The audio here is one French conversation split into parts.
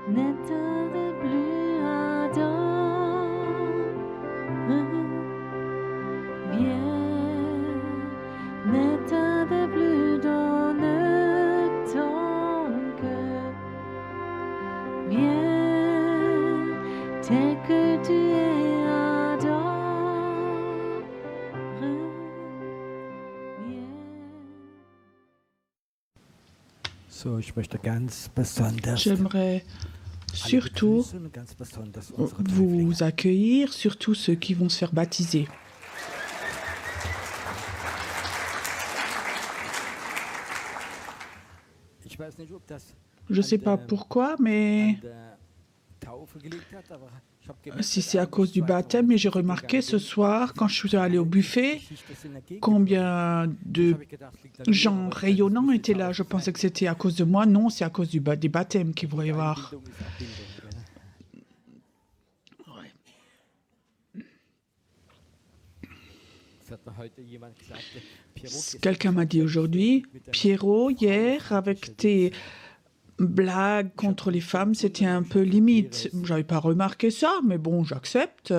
N'état de plus ardent, viens, n'état de plus dans ton cœur, viens, tel que tu es ardent, viens. So, ich möchte ganz besonders J'aimerais surtout begrüßen und ganz besonders unsere vous accueillir, surtout ceux qui vont se faire baptiser. Ich weiß nicht, ob das Je ne sais pas pourquoi, mais an der Taufe gelegt hat, aber ich habe gemerkt, si dass c'est à cause du baptême, mais j'ai remarqué ce soir, quand je suis allé au buffet, combien de gens rayonnants étaient là. Je pensais que c'était à cause de moi. Non, c'est à cause des baptêmes qu'il va y avoir. Quelqu'un m'a dit aujourd'hui, Pierrot, hier, avec tes blagues contre les femmes, c'était un peu limite. J'avais pas remarqué ça, mais bon, j'accepte.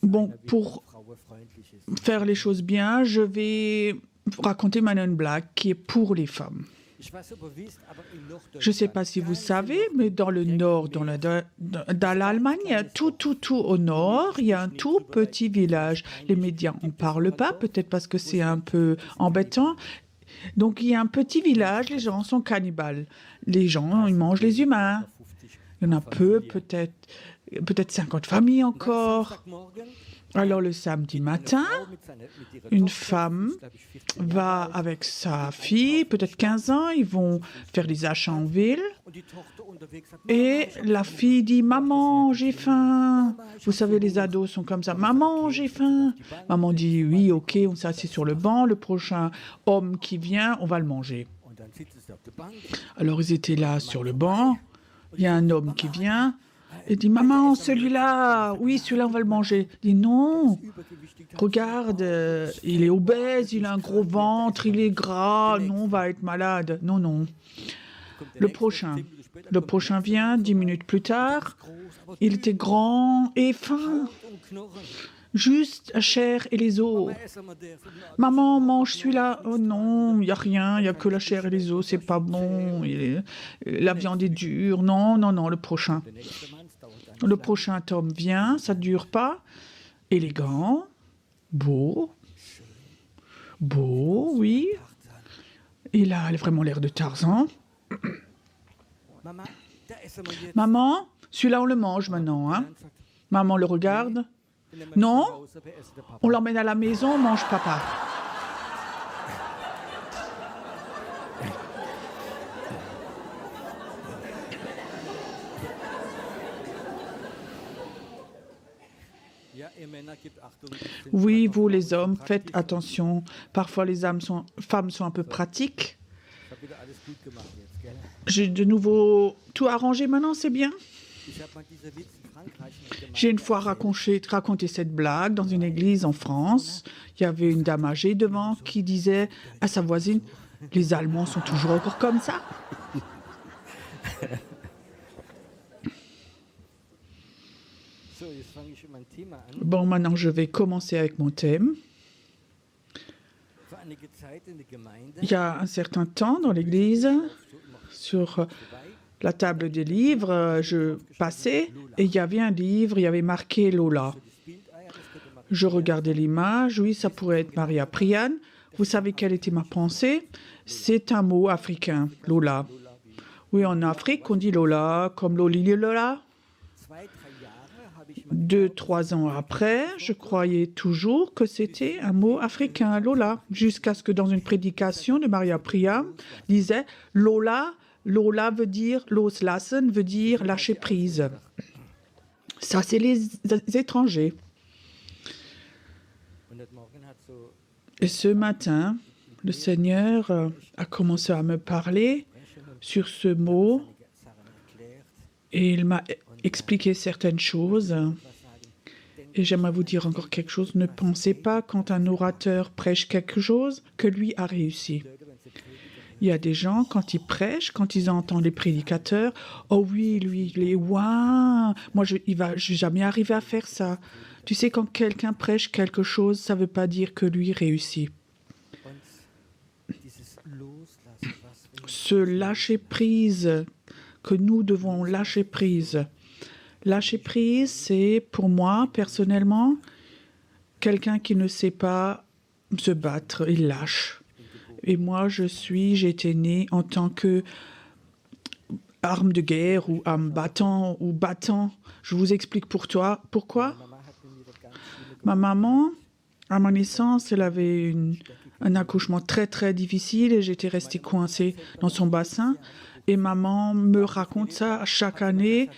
Bon, pour faire les choses bien, je vais raconter maintenant une blague qui est pour les femmes. Je ne sais pas si vous savez, mais dans le nord, dans l'Allemagne, tout au nord, il y a un tout petit village. Les médias n'en parlent pas, peut-être parce que c'est un peu embêtant. Donc il y a un petit village, les gens sont cannibales. Les gens, ils mangent les humains. Il y en a peu, peut-être 50 familles encore. Alors le samedi matin, une femme va avec sa fille, peut-être 15 ans, ils vont faire des achats en ville. Et la fille dit « Maman, j'ai faim !» Vous savez, les ados sont comme ça. « Maman, j'ai faim !» Maman dit « Oui, ok, on s'est assis sur le banc, le prochain homme qui vient, on va le manger. » Alors ils étaient là sur le banc, il y a un homme qui vient. Il dit « Maman, celui-là, oui, celui-là, on va le manger. » Il dit « Non, regarde, il est obèse, il a un gros ventre, il est gras, non, on va être malade. Non, non. » Le prochain vient, 10 minutes plus tard, il était grand et fin, juste la chair et les os. « Maman, mange celui-là. » « Oh non, il n'y a rien, il n'y a que la chair et les os, c'est pas bon, la viande est dure. Non, non, non, le prochain. » Le prochain tome vient, ça ne dure pas. Élégant, beau, oui. Il a vraiment l'air de Tarzan. Maman, celui-là on le mange maintenant. Hein? Maman le regarde. Non, on l'emmène à la maison, on mange papa. Oui, vous les hommes, faites attention. Parfois les femmes sont un peu pratiques. J'ai de nouveau tout arrangé maintenant, c'est bien. J'ai une fois raconté cette blague dans une église en France. Il y avait une dame âgée devant qui disait à sa voisine « Les Allemands sont toujours encore comme ça ?» Bon, maintenant je vais commencer avec mon thème. Il y a un certain temps dans l'église, sur la table des livres, je passais et il y avait un livre, il y avait marqué Lola. Je regardais l'image, oui, ça pourrait être Maria Priane. Vous savez quelle était ma pensée? C'est un mot africain, Lola. Oui, en Afrique, on dit Lola, comme Loli Lola. 2-3 ans après, je croyais toujours que c'était un mot africain, Lola, jusqu'à ce que dans une prédication de Maria Priam, disait Lola veut dire, loslassen veut dire lâcher prise. Ça, c'est les étrangers. Et ce matin, le Seigneur a commencé à me parler sur ce mot et il m'a expliqué certaines choses. Et j'aimerais vous dire encore quelque chose. Ne pensez pas quand un orateur prêche quelque chose que lui a réussi. Il y a des gens, quand ils prêchent, quand ils entendent les prédicateurs, oh oui, lui, il est ouin. Moi, je vais jamais arriver à faire ça. Tu sais, quand quelqu'un prêche quelque chose, ça ne veut pas dire que lui réussit. Ce lâcher prise, que nous devons lâcher prise. Lâcher prise, c'est pour moi, personnellement, quelqu'un qui ne sait pas se battre, il lâche. Et moi, j'ai été née en tant que arme de guerre ou arme battant ou battant. Je vous explique pourquoi. Ma maman, à ma naissance, elle avait un accouchement très, très difficile et j'étais restée coincée dans son bassin. Et maman me raconte ça chaque année.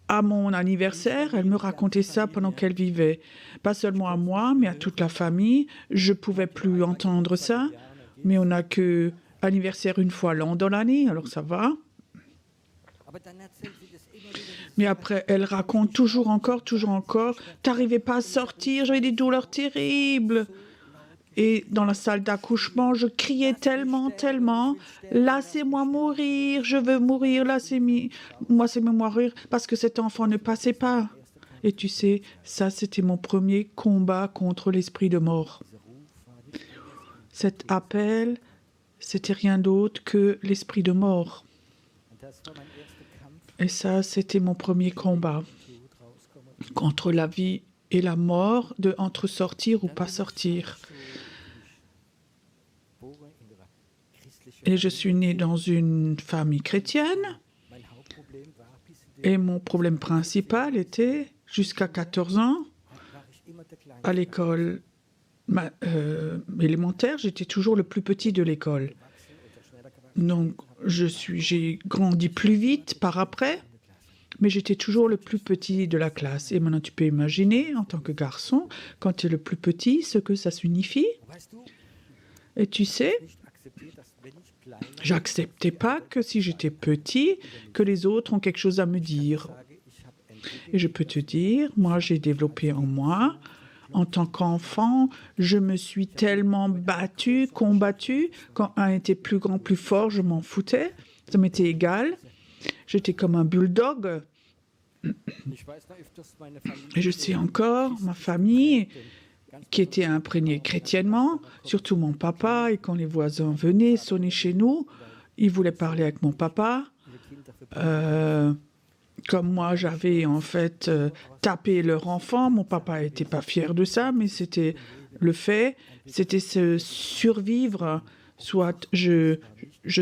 À mon anniversaire, elle me racontait ça pendant qu'elle vivait. Pas seulement à moi, mais à toute la famille. Je ne pouvais plus entendre ça. Mais on n'a que anniversaire une fois l'an dans l'année, alors ça va. Mais après, elle raconte toujours encore. T'arrivais pas à sortir, j'avais des douleurs terribles. Et dans la salle d'accouchement, je criais tellement. Laissez-moi mourir, je veux mourir, laissez-moi mourir, parce que cet enfant ne passait pas. Et tu sais, ça, c'était mon premier combat contre l'esprit de mort. Cet appel, c'était rien d'autre que l'esprit de mort. Et ça, c'était mon premier combat contre la vie et la mort, entre sortir ou pas sortir. Et je suis née dans une famille chrétienne. Et mon problème principal était, jusqu'à 14 ans, à l'école élémentaire, j'étais toujours le plus petit de l'école. Donc, j'ai grandi plus vite par après, mais j'étais toujours le plus petit de la classe. Et maintenant, tu peux imaginer, en tant que garçon, quand tu es le plus petit, ce que ça signifie. Et tu sais, j'acceptais pas que si j'étais petit, que les autres ont quelque chose à me dire. Et je peux te dire, moi, j'ai développé en moi. En tant qu'enfant, je me suis tellement combattue. Quand un était plus grand, plus fort, je m'en foutais. Ça m'était égal. J'étais comme un bulldog. Et je sais encore, ma famille, qui était imprégnée chrétiennement, surtout mon papa, et quand les voisins venaient sonner chez nous, ils voulaient parler avec mon papa. Comme moi, j'avais en fait tapé leur enfant. Mon papa n'était pas fier de ça, mais c'était le fait. C'était se survivre. Soit je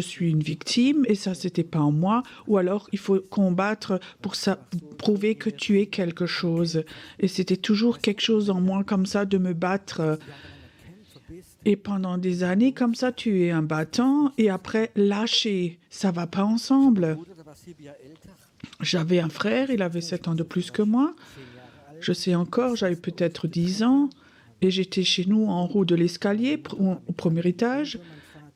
suis une victime, et ça, c'était pas en moi. Ou alors, il faut combattre pour prouver que tu es quelque chose. Et c'était toujours quelque chose en moi, comme ça, de me battre. Et pendant des années, comme ça, tu es un battant, et après, lâcher. Ça va pas ensemble. J'avais un frère, il avait 7 ans de plus que moi. Je sais encore, j'avais peut-être 10 ans. Et j'étais chez nous en haut de l'escalier, au premier étage.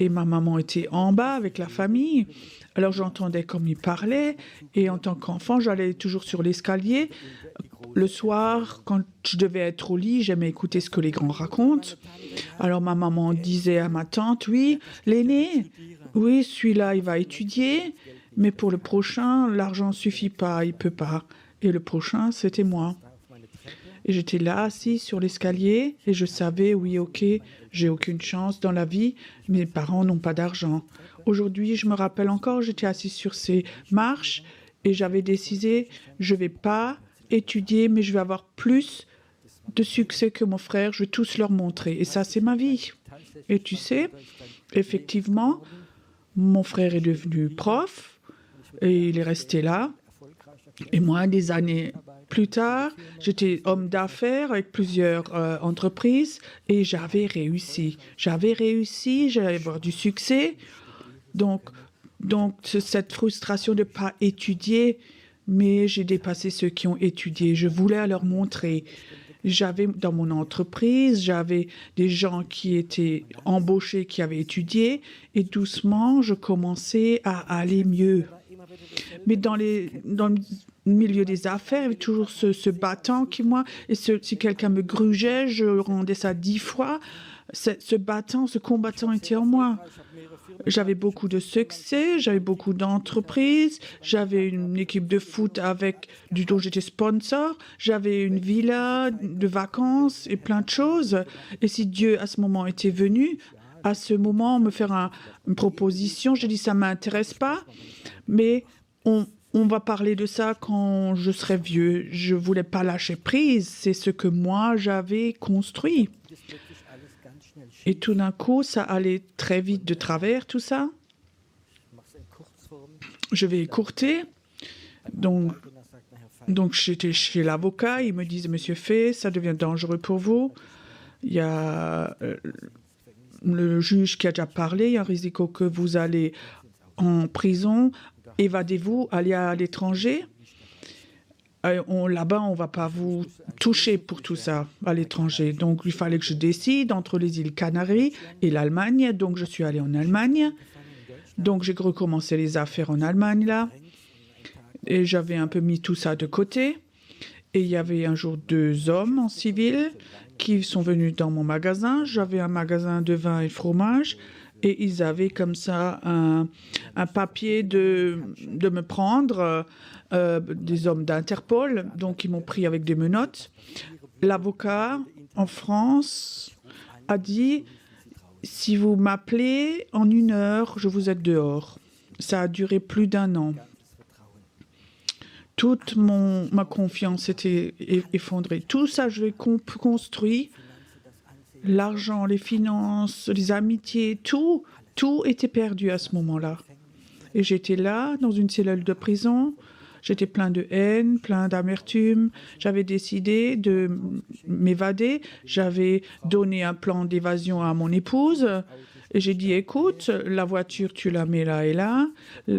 Et ma maman était en bas avec la famille. Alors j'entendais comme il parlait. Et en tant qu'enfant, j'allais toujours sur l'escalier. Le soir, quand je devais être au lit, j'aimais écouter ce que les grands racontent. Alors ma maman disait à ma tante, oui, l'aîné, oui, celui-là, il va étudier. Mais pour le prochain, l'argent ne suffit pas, il ne peut pas. Et le prochain, c'était moi. Et j'étais là, assis sur l'escalier, et je savais, oui, ok, j'ai aucune chance dans la vie, mes parents n'ont pas d'argent. Aujourd'hui, je me rappelle encore, j'étais assise sur ces marches, et j'avais décidé, je ne vais pas étudier, mais je vais avoir plus de succès que mon frère, je vais tous leur montrer. Et ça, c'est ma vie. Et tu sais, effectivement, mon frère est devenu prof, et il est resté là. Et moi, des années plus tard, j'étais homme d'affaires avec plusieurs entreprises et j'avais réussi. J'allais avoir du succès. Donc cette frustration de ne pas étudier, mais j'ai dépassé ceux qui ont étudié. Je voulais leur montrer. J'avais dans mon entreprise, j'avais des gens qui étaient embauchés, qui avaient étudié, et doucement, je commençais à aller mieux. Mais dans le milieu des affaires, il y avait toujours ce battant qui, moi, et si quelqu'un me grugeait, je rendais ça 10 fois. Ce combattant était en moi. J'avais beaucoup de succès, j'avais beaucoup d'entreprises, j'avais une équipe de foot dont j'étais sponsor, j'avais une villa de vacances et plein de choses. Et si Dieu, à ce moment, était venu, à ce moment, me faire une proposition, j'ai dit, ça ne m'intéresse pas, mais on va parler de ça quand je serai vieux. Je ne voulais pas lâcher prise, c'est ce que moi, j'avais construit. Et tout d'un coup, ça allait très vite de travers, tout ça. Je vais écourter. Donc j'étais chez l'avocat. Il me disait, Monsieur Fay, ça devient dangereux pour vous. Il y a le juge qui a déjà parlé. Il y a un risque que vous allez en prison. Évadez-vous, allez à l'étranger. Là-bas, on ne va pas vous toucher pour tout ça à l'étranger. Donc, il fallait que je décide entre les îles Canaries et l'Allemagne. Donc, je suis allée en Allemagne. Donc, j'ai recommencé les affaires en Allemagne, là. Et j'avais un peu mis tout ça de côté. Et il y avait un jour 2 hommes en civil qui sont venus dans mon magasin. J'avais un magasin de vin et fromage. Et ils avaient comme ça un papier de me prendre, des hommes d'Interpol. Donc, ils m'ont pris avec des menottes. L'avocat en France a dit, si vous m'appelez en 1 heure, je vous aide dehors. Ça a duré plus d'1 an. Toute ma confiance était effondrée. Tout ça, je l'ai construit. L'argent, les finances, les amitiés, tout était perdu à ce moment-là. Et j'étais là, dans une cellule de prison. J'étais plein de haine, plein d'amertume. J'avais décidé de m'évader. J'avais donné un plan d'évasion à mon épouse. Et j'ai dit, écoute, la voiture, tu la mets là et là.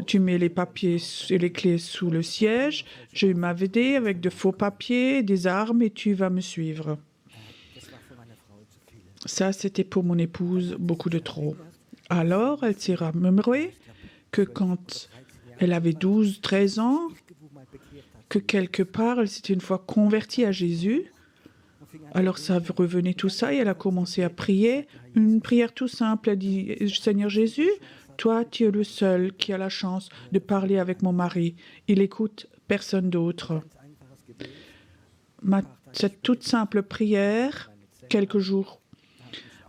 Tu mets les papiers et les clés sous le siège. Je vais m'évader avec de faux papiers, des armes, et tu vas me suivre. Ça, c'était pour mon épouse beaucoup de trop. Alors, elle s'est remémorée que quand elle avait 12, 13 ans, que quelque part, elle s'était une fois convertie à Jésus. Alors, ça revenait tout ça et elle a commencé à prier. Une prière tout simple. Elle dit, Seigneur Jésus, toi, tu es le seul qui a la chance de parler avec mon mari. Il écoute personne d'autre. Cette toute simple prière, quelques jours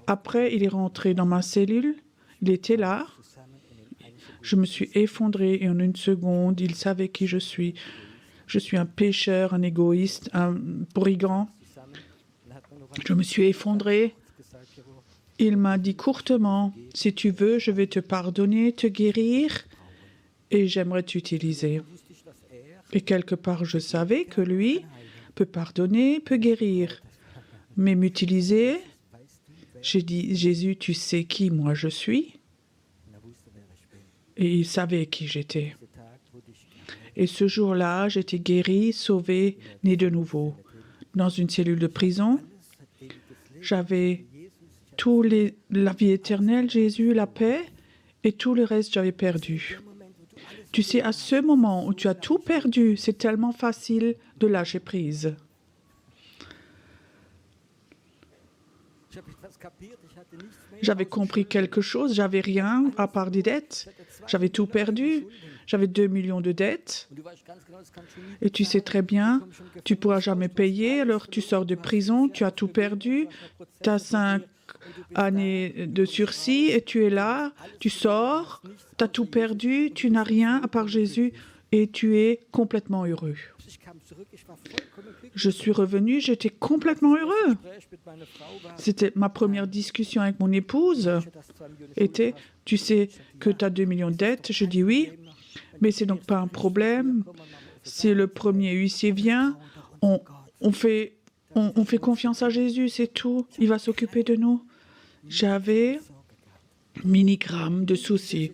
après, il est rentré dans ma cellule. Il était là. Je me suis effondrée et en 1 seconde, il savait qui je suis. Je suis un pécheur, un égoïste, un brigand. Je me suis effondrée. Il m'a dit courtement, si tu veux, je vais te pardonner, te guérir et j'aimerais t'utiliser. Et quelque part, je savais que lui peut pardonner, peut guérir. Mais m'utiliser, j'ai dit, Jésus, tu sais qui moi je suis? Et il savait qui j'étais. Et ce jour-là, j'étais guérie, sauvée, née de nouveau. Dans une cellule de prison, j'avais la vie éternelle, Jésus, la paix, et tout le reste, j'avais perdu. Tu sais, à ce moment où tu as tout perdu, c'est tellement facile de lâcher prise. J'avais compris quelque chose, j'avais rien à part des dettes. J'avais tout perdu. J'avais 2 millions de dettes. Et tu sais très bien, tu ne pourras jamais payer. Alors tu sors de prison, tu as tout perdu. Tu as 5 années de sursis et tu es là, tu sors, tu as tout perdu, tu n'as rien à part Jésus et tu es complètement heureux. Je suis revenu, j'étais complètement heureux. C'était ma première discussion avec mon épouse. Était, tu sais que tu as 2 millions de dettes? Je dis oui, mais c'est donc pas un problème. Si le premier huissier vient, on fait confiance à Jésus, c'est tout. Il va s'occuper de nous. J'avais milligrammes de soucis.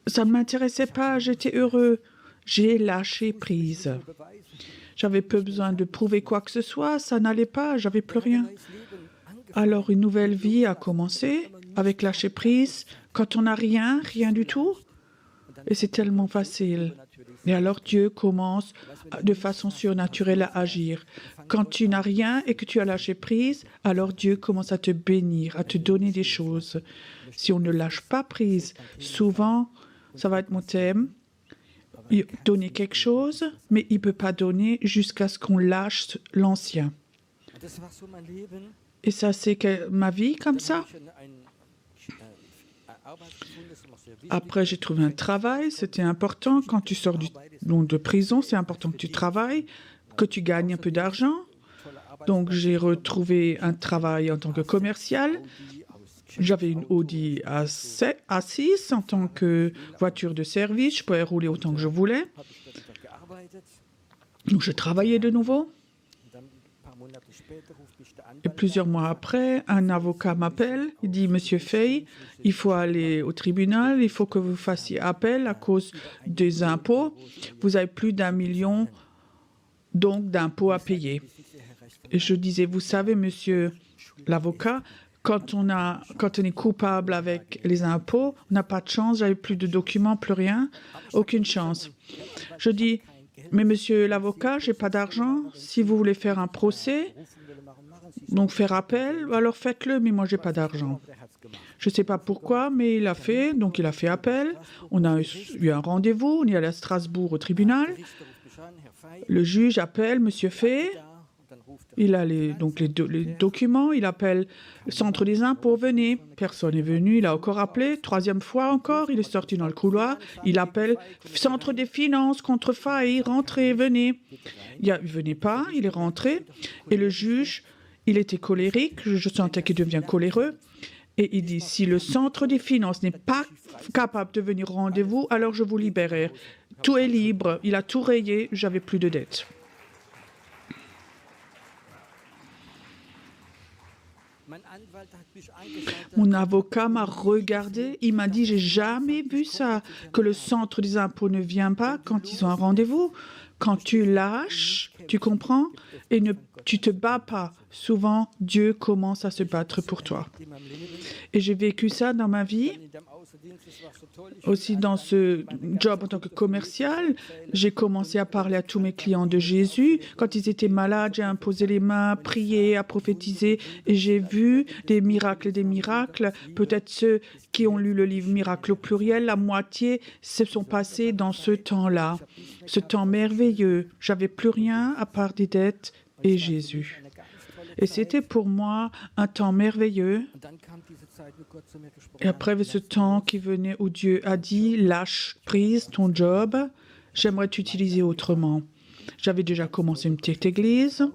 Ça ne m'intéressait pas, j'étais heureux. J'ai lâché prise. J'avais peu besoin de prouver quoi que ce soit, ça n'allait pas, j'avais plus rien. Alors une nouvelle vie a commencé avec lâcher prise. Quand on n'a rien, rien du tout, et c'est tellement facile. Et alors Dieu commence de façon surnaturelle à agir. Quand tu n'as rien et que tu as lâché prise, alors Dieu commence à te bénir, à te donner des choses. Si on ne lâche pas prise, souvent, ça va être mon thème, donner quelque chose, mais il ne peut pas donner jusqu'à ce qu'on lâche l'ancien. Et ça, c'est ma vie comme ça. Après, j'ai trouvé un travail, c'était important. Quand tu sors de prison, c'est important que tu travailles, que tu gagnes un peu d'argent. Donc, j'ai retrouvé un travail en tant que commercial. J'avais une Audi A6 en tant que voiture de service. Je pouvais rouler autant que je voulais. Donc, je travaillais de nouveau. Et plusieurs mois après, un avocat m'appelle. Il dit, Monsieur Fay, il faut aller au tribunal. Il faut que vous fassiez appel à cause des impôts. Vous avez plus d'1 million donc d'impôts à payer. Et je disais, vous savez, monsieur l'avocat, quand on est coupable avec les impôts, on n'a pas de chance, j'avais plus de documents, plus rien, aucune chance. Je dis, mais monsieur l'avocat, j'ai pas d'argent, si vous voulez faire un procès, donc faire appel, alors faites-le, mais moi j'ai pas d'argent. Je ne sais pas pourquoi, mais il a fait appel, on a eu un rendez-vous, on est allé à Strasbourg au tribunal, le juge appelle monsieur Fay. Il a les documents, il appelle le centre des impôts, venez. Personne n'est venu, il a encore appelé, 3e fois encore, il est sorti dans le couloir, il appelle centre des finances contre Fay, rentrez, venez. Il ne venait pas, il est rentré, et le juge, il était colérique, je sentais qu'il devient coléreux, et il dit, si le centre des finances n'est pas capable de venir au rendez-vous, alors je vous libérerai. Tout est libre, il a tout rayé, j'avais plus de dettes. Mon avocat m'a regardé, il m'a dit, j'ai jamais vu ça, que le centre des impôts ne vient pas quand ils ont un rendez-vous. Quand tu lâches, tu comprends, et tu te bats pas. Souvent, Dieu commence à se battre pour toi. Et j'ai vécu ça dans ma vie. Aussi dans ce job en tant que commercial, j'ai commencé à parler à tous mes clients de Jésus. Quand ils étaient malades, j'ai imposé les mains, prié, à prophétiser, et j'ai vu des miracles et des miracles. Peut-être ceux qui ont lu le livre Miracle au pluriel, la moitié se sont passés dans ce temps-là, ce temps merveilleux. J'avais plus rien à part des dettes et Jésus. Et c'était pour moi un temps merveilleux. Et après ce temps qui venait où Dieu a dit, lâche prise ton job, j'aimerais t'utiliser autrement. J'avais déjà commencé une petite église,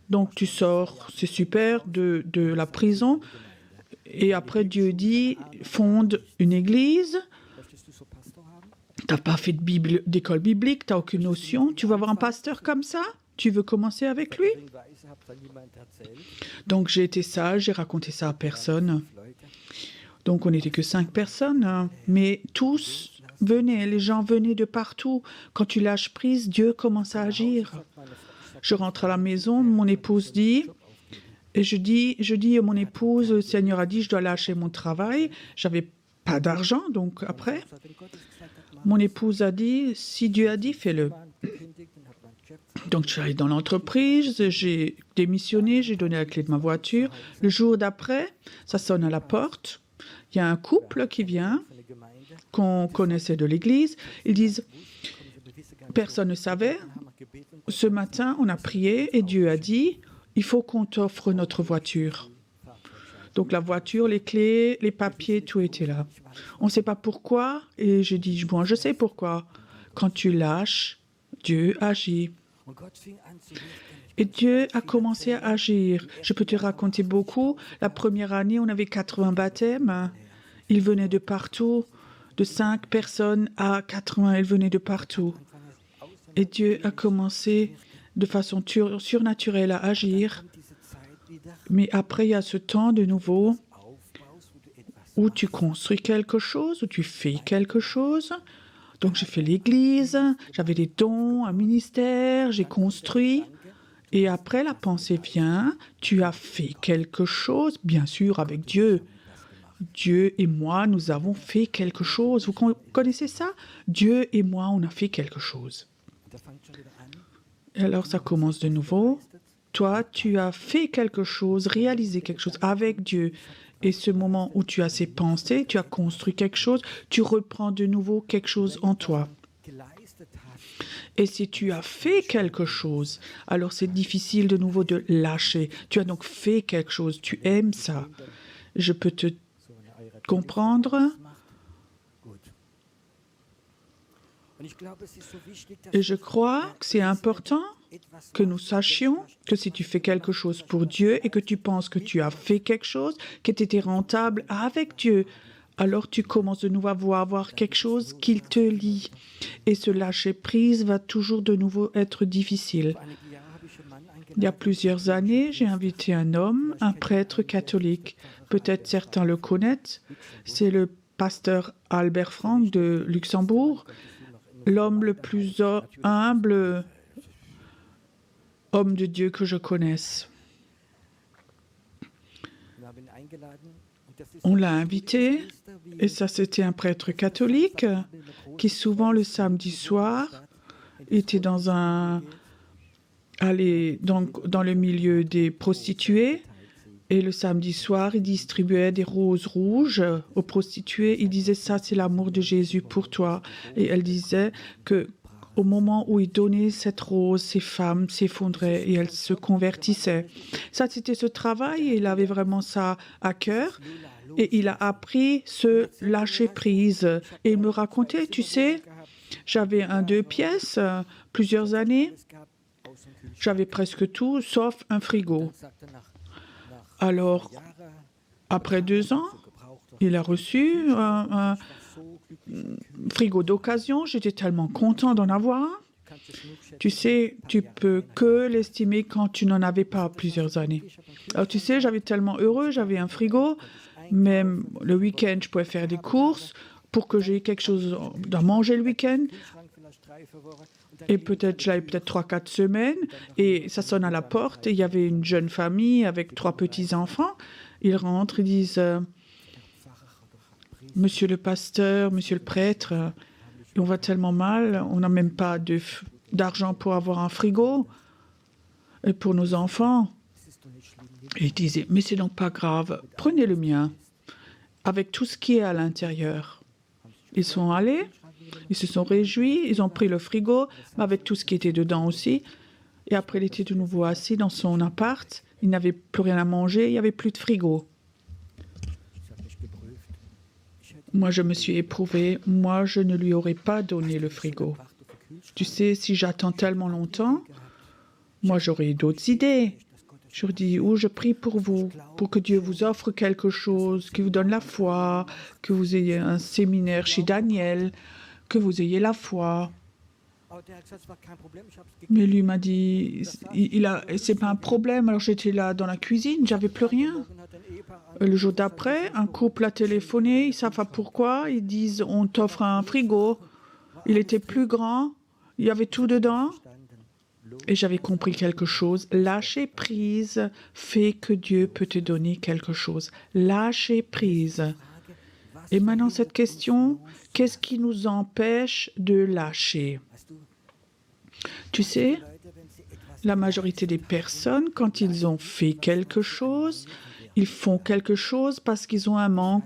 donc tu sors, c'est super, de la prison. Et après Dieu dit, fonde une église. Tu n'as pas fait d'école biblique, tu n'as aucune notion. Tu vas voir un pasteur comme ça? Tu veux commencer avec lui? Donc j'ai été sage, j'ai raconté ça à personne. Donc on n'était que 5 personnes, mais tous venaient, les gens venaient de partout. Quand tu lâches prise, Dieu commence à agir. Je rentre à la maison, mon épouse dit, et je dis à mon épouse, le Seigneur a dit, je dois lâcher mon travail. J'avais pas d'argent, donc après, mon épouse a dit, si Dieu a dit, fais-le. Donc, je suis allée dans l'entreprise, j'ai démissionné, j'ai donné la clé de ma voiture. Le jour d'après, ça sonne à la porte. Il y a un couple qui vient, qu'on connaissait de l'église. Ils disent, personne ne savait. Ce matin, on a prié et Dieu a dit, il faut qu'on t'offre notre voiture. Donc, la voiture, les clés, les papiers, tout était là. On ne sait pas pourquoi. Et j'ai dit, bon, je sais pourquoi. Quand tu lâches, Dieu agit. Et Dieu a commencé à agir. Je peux te raconter beaucoup. La première année, on avait 80 baptêmes. Ils venaient de partout. De 5 personnes à 80, ils venaient de partout. Et Dieu a commencé de façon surnaturelle à agir. Mais après, il y a ce temps de nouveau où tu construis quelque chose, où tu fais quelque chose. Donc, j'ai fait l'église, j'avais des dons, un ministère, j'ai construit. Et après, la pensée vient, tu as fait quelque chose, bien sûr, avec Dieu. Dieu et moi, nous avons fait quelque chose. Vous connaissez ça? Dieu et moi, on a fait quelque chose. Et alors, ça commence de nouveau. toi, tu as fait quelque chose, réalisé quelque chose avec Dieu. Et ce moment où tu as ces pensées, tu as construit quelque chose, tu reprends de nouveau quelque chose en toi. Et si tu as fait quelque chose, alors c'est difficile de nouveau de lâcher. Tu as donc fait quelque chose, tu aimes ça. Je peux te comprendre. Et je crois que c'est important que nous sachions que si tu fais quelque chose pour Dieu et que tu penses que tu as fait quelque chose, que tu étais rentable avec Dieu, alors tu commences de nouveau à avoir quelque chose qui te lie. Et ce lâcher prise va toujours de nouveau être difficile. Il y a plusieurs années, j'ai invité un homme, un prêtre catholique. Peut-être certains le connaissent. C'est le pasteur Albert Frank de Luxembourg, l'homme le plus humble homme de Dieu que je connaisse. On l'a invité, et ça c'était un prêtre catholique qui souvent le samedi soir était allait donc dans le milieu des prostituées, et le samedi soir il distribuait des roses rouges aux prostituées. Il disait ça c'est l'amour de Jésus pour toi, et elle disait que au moment où il donnait cette rose, ces femmes s'effondraient et elles se convertissaient. Ça, c'était ce travail et il avait vraiment ça à cœur. Et il a appris ce lâcher-prise. Et il me racontait, tu sais, j'avais un 2 pièces, plusieurs années. J'avais presque tout, sauf un frigo. Alors, après 2 ans, il a reçu un frigo d'occasion. J'étais tellement content d'en avoir un. Tu sais, tu peux que l'estimer quand tu n'en avais pas plusieurs années. Alors tu sais, j'avais tellement heureux, j'avais un frigo. Même le week-end, je pouvais faire des courses pour que j'ai quelque chose à manger le week-end. Et peut-être, j'avais peut-être 3-4 semaines. Et ça sonne à la porte. Et il y avait une jeune famille avec 3 petits-enfants. Ils rentrent, ils disent... Monsieur le pasteur, monsieur le prêtre, on va tellement mal, on n'a même pas d'argent pour avoir un frigo et pour nos enfants. Et il disait, mais c'est donc pas grave, prenez le mien, avec tout ce qui est à l'intérieur. Ils sont allés, ils se sont réjouis, ils ont pris le frigo, mais avec tout ce qui était dedans aussi. Et après, il était de nouveau assis dans son appart, il n'avait plus rien à manger, il n'y avait plus de frigo. Moi, je me suis éprouvée. Moi, je ne lui aurais pas donné le frigo. Tu sais, si j'attends tellement longtemps, moi, j'aurais d'autres idées. Je leur dis, je prie pour vous, pour que Dieu vous offre quelque chose, qu'il vous donne la foi, que vous ayez un séminaire chez Daniel, que vous ayez la foi. Mais lui m'a dit, c'est pas un problème. Alors j'étais là dans la cuisine, j'avais plus rien. Le jour d'après, un couple a téléphoné, ils ne savent pas pourquoi, ils disent on t'offre un frigo. Il était plus grand, il y avait tout dedans. Et j'avais compris quelque chose. Lâcher prise fait que Dieu peut te donner quelque chose. Lâcher prise. Et maintenant cette question, qu'est-ce qui nous empêche de lâcher? Tu sais, la majorité des personnes, quand ils ont fait quelque chose, ils font quelque chose parce qu'ils ont un manque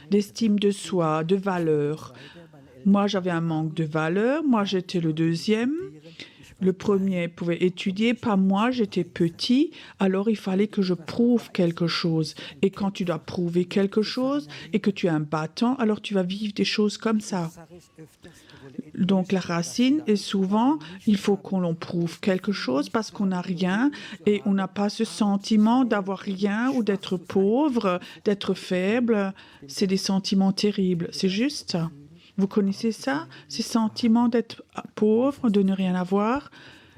d'estime de soi, de valeur. Moi, j'avais un manque de valeur. Moi, j'étais le deuxième. Le premier pouvait étudier, pas moi, j'étais petit. Alors, il fallait que je prouve quelque chose. Et quand tu dois prouver quelque chose et que tu es un battant, alors tu vas vivre des choses comme ça. Donc la racine est souvent, il faut qu'on l'on prouve quelque chose parce qu'on n'a rien et on n'a pas ce sentiment d'avoir rien ou d'être pauvre, d'être faible. C'est des sentiments terribles, c'est juste. Vous connaissez ça? Ces sentiments d'être pauvre, de ne rien avoir.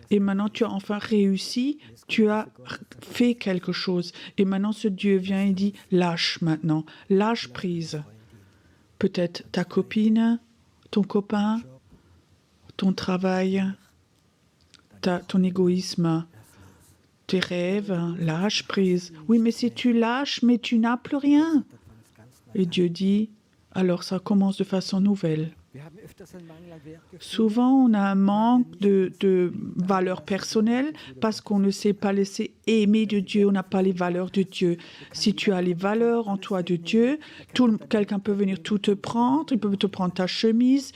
Et maintenant, tu as enfin réussi, tu as fait quelque chose. Et maintenant, ce Dieu vient et dit, lâche maintenant, lâche prise. Peut-être ta copine, ton copain, ton travail, ton égoïsme, tes rêves, lâche prise. Oui, mais si tu lâches, mais tu n'as plus rien. Et Dieu dit, alors ça commence de façon nouvelle. Souvent, on a un manque de valeurs personnelles parce qu'on ne sait pas laisser aimer de Dieu, on n'a pas les valeurs de Dieu. Si tu as les valeurs en toi de Dieu, quelqu'un peut venir tout te prendre, il peut te prendre ta chemise,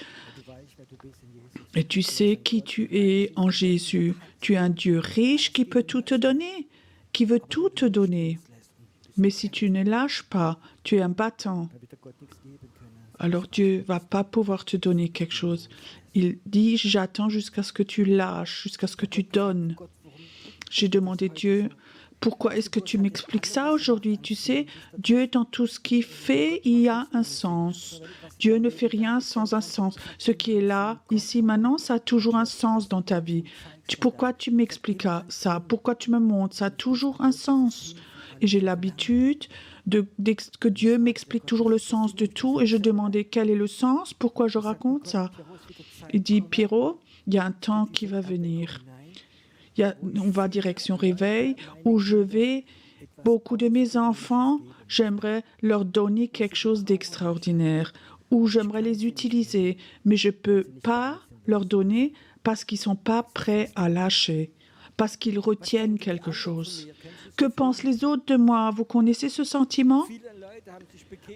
et tu sais qui tu es en Jésus. Tu es un Dieu riche qui peut tout te donner, qui veut tout te donner. Mais si tu ne lâches pas, tu es un battant. Alors Dieu ne va pas pouvoir te donner quelque chose. Il dit, j'attends jusqu'à ce que tu lâches, jusqu'à ce que tu donnes. J'ai demandé Dieu, pourquoi est-ce que tu m'expliques ça aujourd'hui? Tu sais, Dieu, dans tout ce qu'il fait, il y a un sens. Dieu ne fait rien sans un sens. Ce qui est là, ici, maintenant, ça a toujours un sens dans ta vie. Pourquoi tu m'expliques ça? Pourquoi tu me montres? Ça a toujours un sens. Et j'ai l'habitude que Dieu m'explique toujours le sens de tout. Et je demandais quel est le sens, pourquoi je raconte ça. Il dit, Pierrot, il y a un temps qui va venir. On va direction réveil, où je vais, beaucoup de mes enfants, j'aimerais leur donner quelque chose d'extraordinaire, où j'aimerais les utiliser, mais je ne peux pas leur donner parce qu'ils ne sont pas prêts à lâcher, parce qu'ils retiennent quelque chose. Que pensent les autres de moi? Vous connaissez ce sentiment?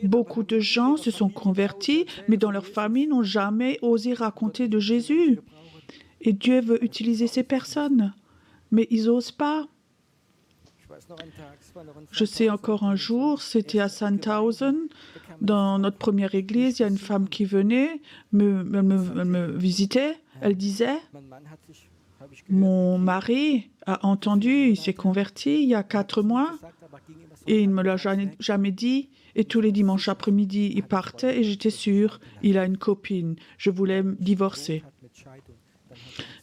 Beaucoup de gens se sont convertis, mais dans leur famille n'ont jamais osé raconter de Jésus. Et Dieu veut utiliser ces personnes, mais ils n'osent pas. Je sais encore un jour, c'était à Sandhausen, dans notre première église, il y a une femme qui venait, me visitait, elle disait, mon mari a entendu, il s'est converti il y a 4 mois et il ne me l'a jamais dit. Et tous les dimanches après-midi, il partait et j'étais sûre, il a une copine. Je voulais me divorcer.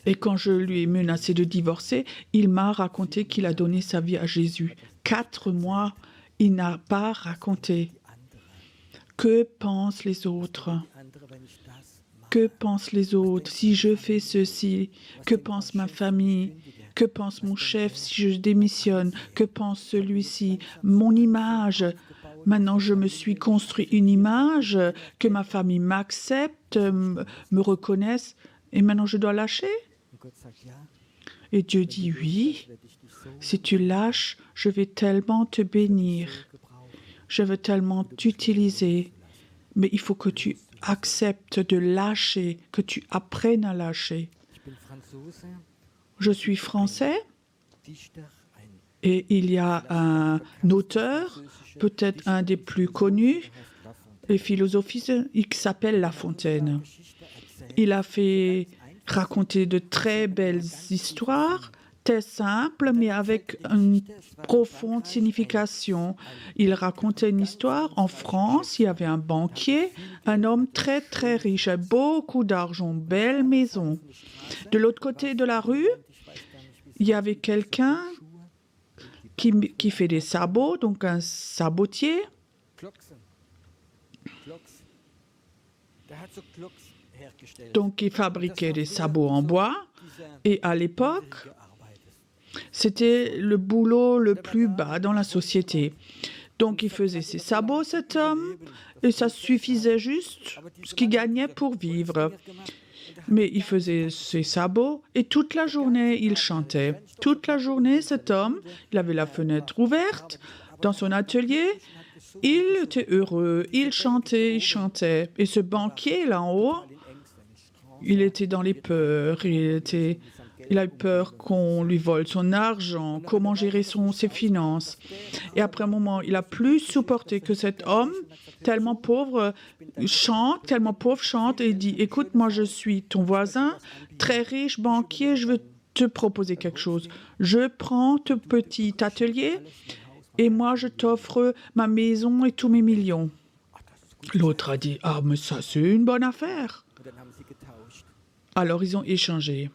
Et quand je lui ai menacé de divorcer, il m'a raconté qu'il a donné sa vie à Jésus. 4 mois, il n'a pas raconté. Que pensent les autres? Que pensent les autres si je fais ceci? Que pense ma famille? Que pense mon chef si je démissionne? Que pense celui-ci? Mon image. Maintenant, je me suis construit une image, que ma famille m'accepte, me reconnaisse. Et maintenant, je dois lâcher? Et Dieu dit oui. Si tu lâches, je vais tellement te bénir. Je veux tellement t'utiliser. Mais il faut que tu acceptes de lâcher, que tu apprennes à lâcher. Je suis français et il y a un auteur, peut-être un des plus connus, et philosophiste, il s'appelle La Fontaine. Il a fait raconter de très belles histoires, très simples, mais avec une profonde signification. Il racontait une histoire. En France, il y avait un banquier, un homme très, très riche, beaucoup d'argent, belle maison. De l'autre côté de la rue, il y avait quelqu'un qui fait des sabots, donc un sabotier. Donc, il fabriquait des sabots en bois. Et à l'époque, c'était le boulot le plus bas dans la société. Donc, il faisait ses sabots, cet homme, et ça suffisait juste ce qu'il gagnait pour vivre. Mais il faisait ses sabots et toute la journée, il chantait. Toute la journée, cet homme, il avait la fenêtre ouverte dans son atelier. Il était heureux, il chantait, il chantait. Et ce banquier, là en haut, il était dans les peurs, il a eu peur qu'on lui vole son argent, comment gérer ses finances. Et après un moment, il a plus supporté que cet homme, tellement pauvre, chante, et il dit, écoute, moi je suis ton voisin, très riche, banquier, je veux te proposer quelque chose. Je prends ton petit atelier et moi je t'offre ma maison et tous mes millions. L'autre a dit, ah mais ça c'est une bonne affaire. Alors ils ont échangé.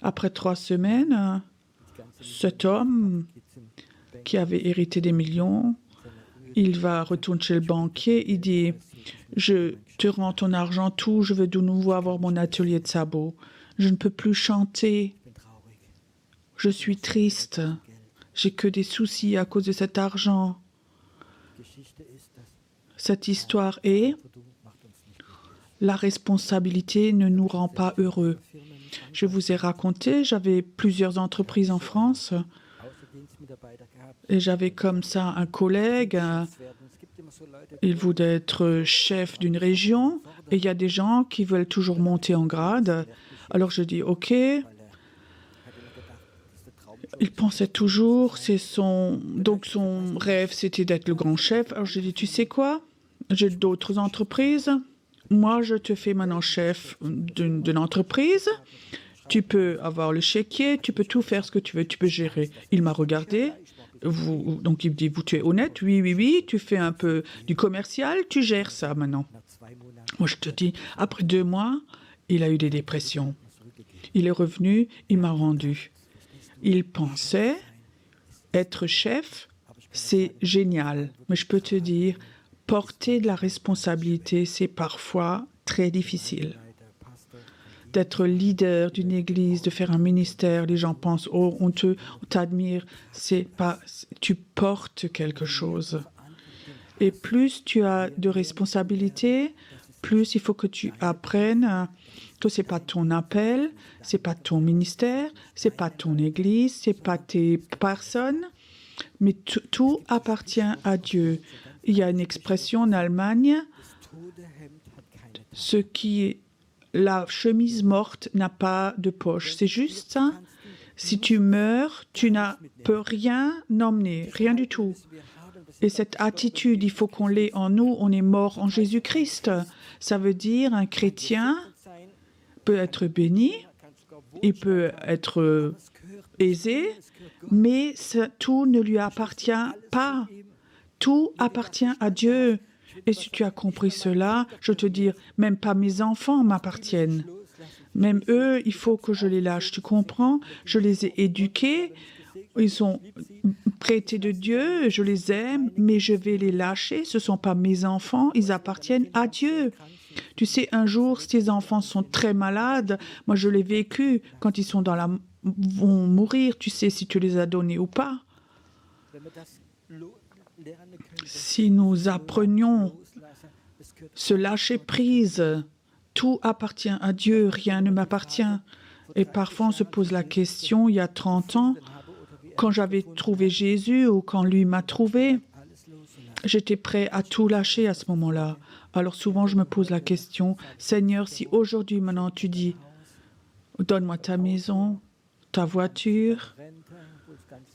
Après 3 semaines, cet homme qui avait hérité des millions, il va retourner chez le banquier, il dit « Je te rends ton argent tout, je veux de nouveau avoir mon atelier de sabots. Je ne peux plus chanter. Je suis triste. J'ai que des soucis à cause de cet argent. » Cette histoire est la responsabilité ne nous rend pas heureux. Je vous ai raconté, j'avais plusieurs entreprises en France et j'avais comme ça un collègue, il voulait être chef d'une région et il y a des gens qui veulent toujours monter en grade. Alors je dis OK. Il pensait toujours, donc son rêve c'était d'être le grand chef. Alors je dis tu sais quoi? J'ai d'autres entreprises. Moi, je te fais maintenant chef d'une entreprise. Tu peux avoir le chéquier, tu peux tout faire ce que tu veux, tu peux gérer. Il m'a regardé. Donc, il me dit, tu es honnête? Oui, oui, oui. Tu fais un peu du commercial, tu gères ça maintenant. Moi, je te dis, après 2 mois, il a eu des dépressions. Il est revenu, il m'a rendu. Il pensait être chef, c'est génial. Mais je peux te dire, porter de la responsabilité, c'est parfois très difficile. D'être leader d'une église, de faire un ministère, les gens pensent, oh, on t'admire, c'est pas, tu portes quelque chose. Et plus tu as de responsabilités, plus il faut que tu apprennes que c'est pas ton appel, c'est pas ton ministère, c'est pas ton église, c'est pas tes personnes, mais tout appartient à Dieu. Il y a une expression en Allemagne, ce qui est la chemise morte n'a pas de poche. C'est juste ça. Si tu meurs, tu peux rien emmener, rien du tout. Et cette attitude, il faut qu'on l'ait en nous. On est mort en Jésus-Christ. Ça veut dire un chrétien peut être béni, il peut être aisé, mais tout ne lui appartient pas. Tout appartient à Dieu. Et si tu as compris cela, je te dis, même pas mes enfants m'appartiennent. Même eux, il faut que je les lâche. Tu comprends? Je les ai éduqués, ils sont prêtés de Dieu, je les aime, mais je vais les lâcher. Ce ne sont pas mes enfants, ils appartiennent à Dieu. Tu sais, un jour, si tes enfants sont très malades, moi je l'ai vécu, quand ils sont vont mourir, tu sais si tu les as donnés ou pas. Si nous apprenions ce lâcher prise, tout appartient à Dieu, rien ne m'appartient. Et parfois on se pose la question, il y a 30 ans, quand j'avais trouvé Jésus ou quand lui m'a trouvé, j'étais prêt à tout lâcher à ce moment-là. Alors souvent je me pose la question, Seigneur, si aujourd'hui maintenant tu dis, donne-moi ta maison, ta voiture,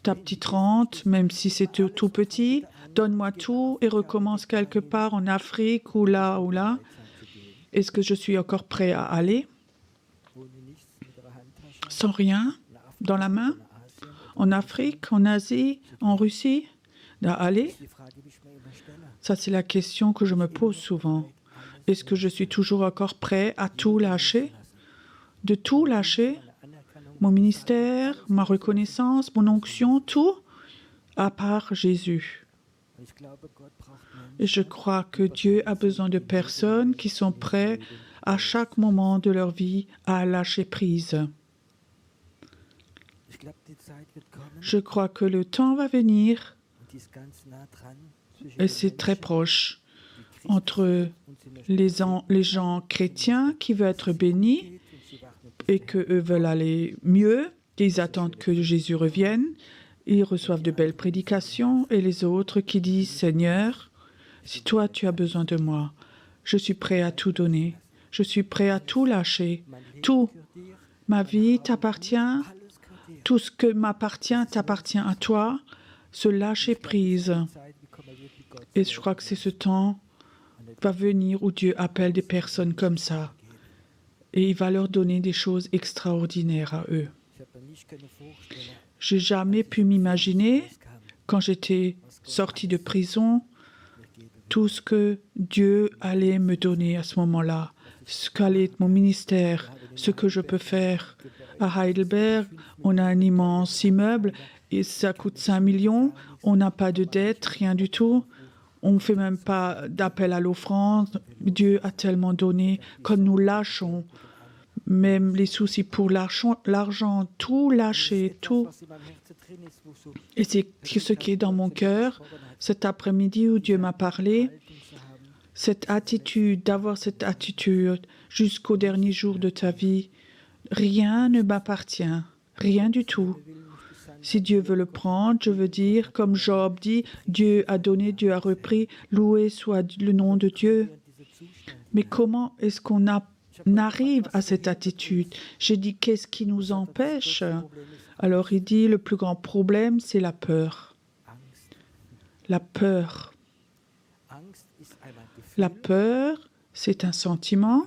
ta petite rente, même si c'est tout petit, donne-moi tout et recommence quelque part en Afrique ou là ou là. Est-ce que je suis encore prêt à aller? Sans rien, dans la main, en Afrique, en Asie, en Russie, à aller? Ça, c'est la question que je me pose souvent. Est-ce que je suis toujours encore prêt à tout lâcher? De tout lâcher? Mon ministère, ma reconnaissance, mon onction, tout, à part Jésus. Et je crois que Dieu a besoin de personnes qui sont prêtes à chaque moment de leur vie à lâcher prise. Je crois que le temps va venir, et c'est très proche, entre les gens chrétiens qui veulent être bénis et qu'eux veulent aller mieux, ils attendent que Jésus revienne, ils reçoivent de belles prédications, et les autres qui disent « Seigneur, si toi tu as besoin de moi, je suis prêt à tout donner, je suis prêt à tout lâcher, tout. Ma vie t'appartient, tout ce que m'appartient t'appartient à toi, se lâcher prise. » Et je crois que c'est ce temps va venir où Dieu appelle des personnes comme ça. Et il va leur donner des choses extraordinaires à eux. J'ai jamais pu m'imaginer, quand j'étais sortie de prison, tout ce que Dieu allait me donner à ce moment-là, ce qu'allait être mon ministère, ce que je peux faire. À Heidelberg, on a un immense immeuble et ça coûte 5 millions, on n'a pas de dette, rien du tout. On ne fait même pas d'appel à l'offrande. Dieu a tellement donné. Quand nous lâchons, même les soucis pour l'argent, tout lâcher, tout. Et c'est ce qui est dans mon cœur cet après-midi où Dieu m'a parlé. cette attitude, d'avoir cette attitude jusqu'au dernier jour de ta vie. Rien ne m'appartient, rien du tout. Si Dieu veut le prendre, je veux dire, comme Job dit, Dieu a donné, Dieu a repris, loué soit le nom de Dieu. Mais comment est-ce qu'on arrive à cette attitude? J'ai dit, qu'est-ce qui nous empêche? Alors il dit, le plus grand problème, c'est la peur. La peur. La peur, c'est un sentiment.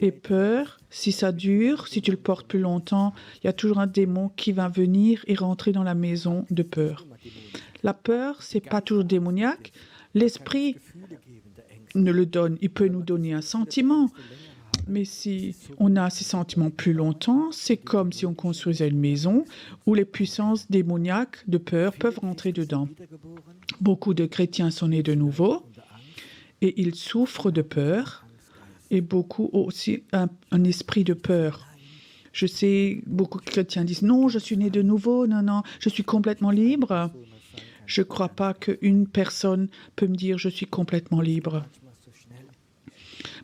Et peur, si ça dure, si tu le portes plus longtemps, il y a toujours un démon qui va venir et rentrer dans la maison de peur. La peur, c'est pas toujours démoniaque. L'esprit ne le donne. Il peut nous donner un sentiment. Mais si on a ces sentiments plus longtemps, c'est comme si on construisait une maison où les puissances démoniaques de peur peuvent rentrer dedans. Beaucoup de chrétiens sont nés de nouveau et ils souffrent de peur. Et beaucoup ont aussi un esprit de peur. Je sais, beaucoup de chrétiens disent « Non, je suis né de nouveau, non, je suis complètement libre ». Je ne crois pas qu'une personne peut me dire « Je suis complètement libre ».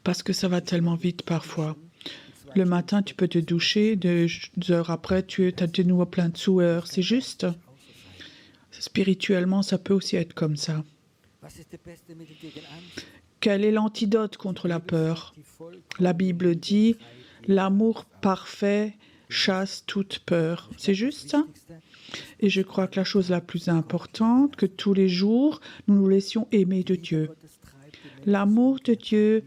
Parce que ça va tellement vite parfois. Le matin, tu peux te doucher, 2 heures après, tu as de nouveau plein de sueur. C'est juste. Spirituellement, ça peut aussi être comme ça. Quel est l'antidote contre la peur? La Bible dit « L'amour parfait chasse toute peur ». C'est juste ça? Et je crois que la chose la plus importante, que tous les jours, nous nous laissions aimer de Dieu. L'amour de Dieu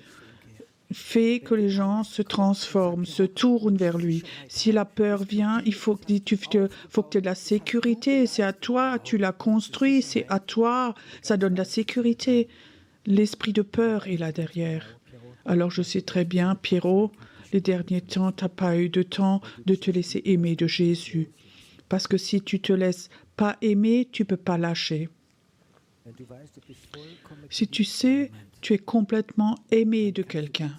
fait que les gens se transforment, se tournent vers lui. Si la peur vient, il faut que tu aies de la sécurité. C'est à toi, tu l'as construit, c'est à toi, ça donne de la sécurité. L'esprit de peur est là derrière. Alors je sais très bien, Pierrot, les derniers temps, tu n'as pas eu de temps de te laisser aimer de Jésus. Parce que si tu te laisses pas aimer, tu ne peux pas lâcher. Si tu sais, tu es complètement aimé de quelqu'un,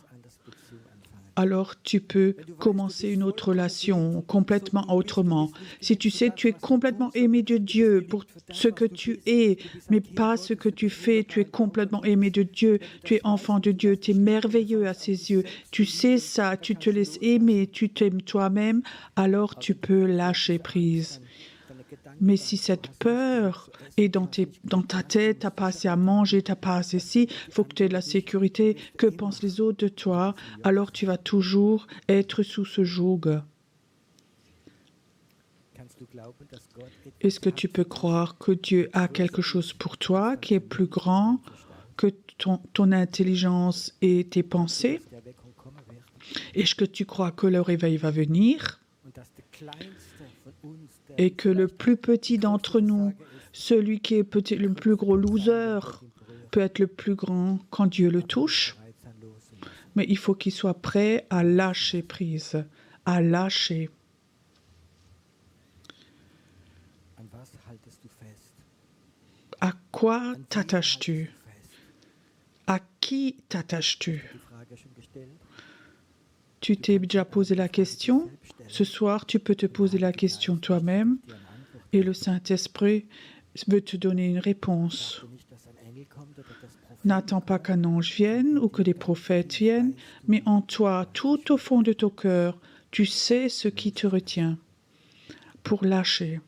alors tu peux commencer une autre relation complètement autrement. Si tu sais, tu es complètement aimé de Dieu pour ce que tu es, mais pas ce que tu fais, tu es complètement aimé de Dieu, tu es enfant de Dieu, tu es merveilleux à ses yeux, tu sais ça, tu te laisses aimer, tu t'aimes toi-même, alors tu peux lâcher prise. Mais si cette peur est dans ta tête, tu n'as pas assez à manger, tu n'as pas assez ci, il faut que tu aies de la sécurité, que pensent les autres de toi, alors tu vas toujours être sous ce joug. Est-ce que tu peux croire que Dieu a quelque chose pour toi qui est plus grand que ton intelligence et tes pensées? Est-ce que tu crois que le réveil va venir? Et que le plus petit d'entre nous, celui qui est peut-être le plus gros loser, peut être le plus grand quand Dieu le touche. Mais il faut qu'il soit prêt à lâcher prise, à lâcher. À quoi t'attaches-tu? À qui t'attaches-tu? Tu t'es déjà posé la question? Ce soir, tu peux te poser la question toi-même et le Saint-Esprit veut te donner une réponse. N'attends pas qu'un ange vienne ou que des prophètes viennent, mais en toi, tout au fond de ton cœur, tu sais ce qui te retient pour lâcher.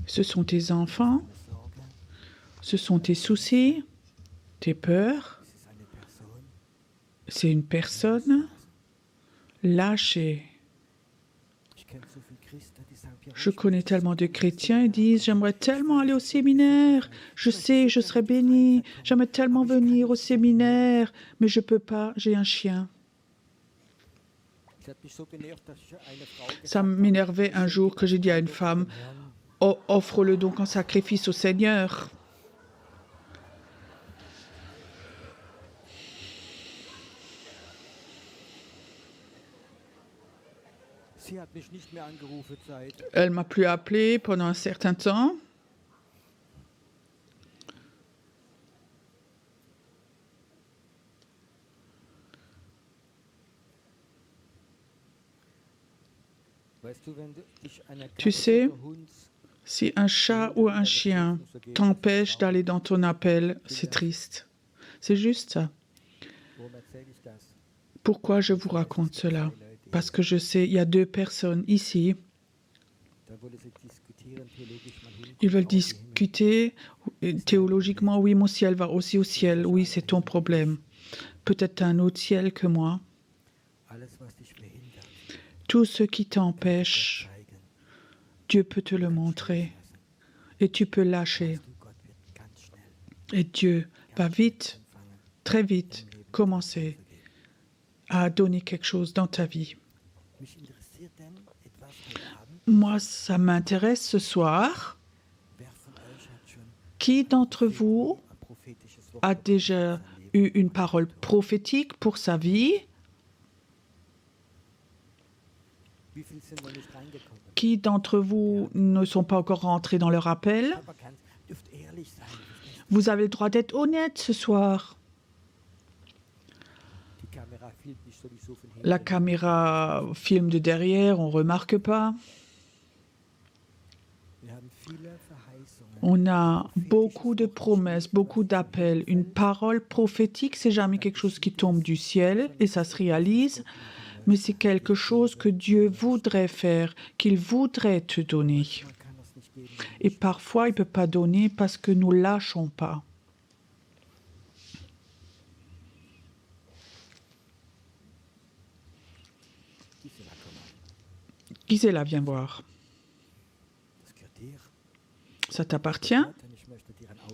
Ce sont tes enfants, ce sont tes soucis, tes peurs, c'est une personne. Lâcher. Je connais tellement de chrétiens qui disent « J'aimerais tellement aller au séminaire, je sais, je serais béni, j'aimerais tellement venir au séminaire, mais je ne peux pas, j'ai un chien. » Ça m'énervait un jour que j'ai dit à une femme « Offre-le donc en sacrifice au Seigneur. » Elle m'a plus appelé pendant un certain temps. Tu sais, Si un chat ou un chien t'empêche d'aller dans ton appel, c'est triste. C'est juste ça. Pourquoi je vous raconte cela? Parce que je sais, il y a 2 personnes ici. Ils veulent discuter théologiquement. Oui, mon ciel va aussi au ciel. Oui, c'est ton problème. Peut-être un autre ciel que moi. Tout ce qui t'empêche, Dieu peut te le montrer. Et tu peux lâcher. Et Dieu va vite, très vite, commencer à donner quelque chose dans ta vie. Moi, ça m'intéresse ce soir. Qui d'entre vous a déjà eu une parole prophétique pour sa vie? Qui d'entre vous ne sont pas encore rentrés dans leur appel? Vous avez le droit d'être honnête ce soir. La caméra filme de derrière, on ne remarque pas. On a beaucoup de promesses, beaucoup d'appels. Une parole prophétique, c'est jamais quelque chose qui tombe du ciel et ça se réalise, mais c'est quelque chose que Dieu voudrait faire, qu'il voudrait te donner. Et parfois, il ne peut pas donner parce que nous ne lâchons pas. Gisela, viens voir. Ça t'appartient?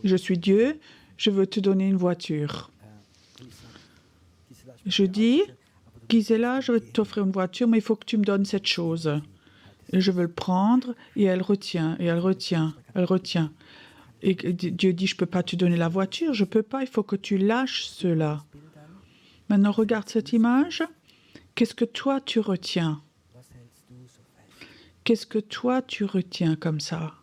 Je suis Dieu, je veux te donner une voiture. Je dis, Gisela, je veux t'offrir une voiture, mais il faut que tu me donnes cette chose. Et je veux le prendre, et elle retient, et elle retient, elle retient. Et Dieu dit, je ne peux pas te donner la voiture, je ne peux pas, il faut que tu lâches cela. Maintenant, regarde cette image. Qu'est-ce que toi, tu retiens? Qu'est-ce que toi, tu retiens comme ça?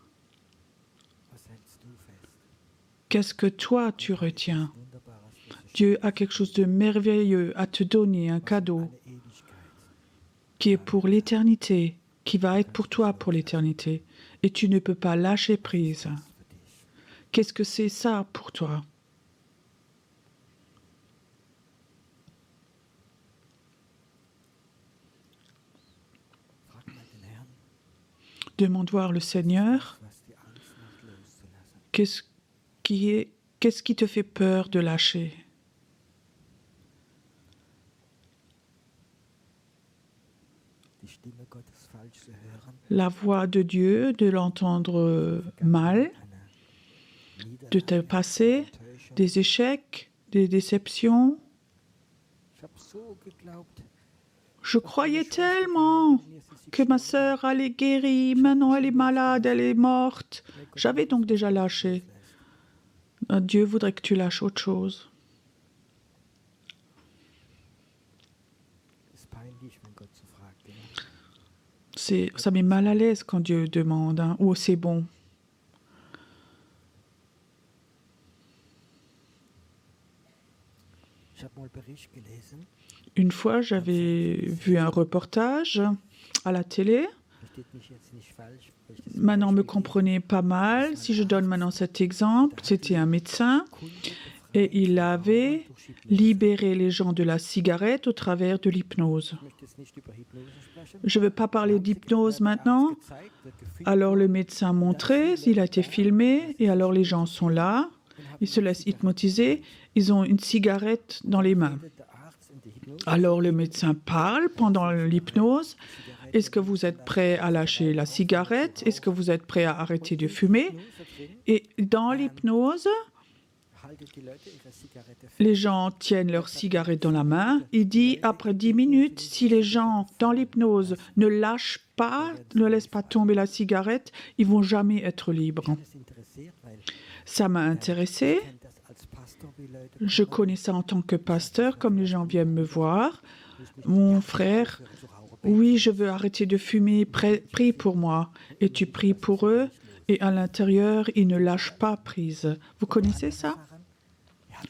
Qu'est-ce que toi, tu retiens? Dieu a quelque chose de merveilleux à te donner, un cadeau qui est pour l'éternité, qui va être pour toi pour l'éternité. Et tu ne peux pas lâcher prise. Qu'est-ce que c'est ça pour toi? Demande voir le Seigneur. Qu'est-ce qui te fait peur de lâcher? La voix de Dieu, de l'entendre mal, de te passer, des échecs, des déceptions. Je croyais tellement que ma sœur allait guérir, maintenant elle est malade, elle est morte. J'avais donc déjà lâché. Dieu voudrait que tu lâches autre chose. Ça met mal à l'aise quand Dieu demande, hein, ou c'est bon. Une fois, j'avais vu un reportage à la télé. Maintenant, me comprenez pas mal. Si je donne maintenant cet exemple, c'était un médecin et il avait libéré les gens de la cigarette au travers de l'hypnose. Je ne veux pas parler d'hypnose maintenant. Alors le médecin montrait, il a été filmé et alors les gens sont là, ils se laissent hypnotiser, ils ont une cigarette dans les mains. Alors le médecin parle pendant l'hypnose. Est-ce que vous êtes prêt à lâcher la cigarette? Est-ce que vous êtes prêt à arrêter de fumer? Et dans l'hypnose, les gens tiennent leur cigarette dans la main. Il dit, après 10 minutes, si les gens dans l'hypnose ne lâchent pas, ne laissent pas tomber la cigarette, ils ne vont jamais être libres. Ça m'a intéressé. Je connais ça en tant que pasteur, comme les gens viennent me voir. Mon frère, oui, je veux arrêter de fumer, prie pour moi. Et tu pries pour eux, et à l'intérieur, ils ne lâchent pas prise. Vous connaissez ça?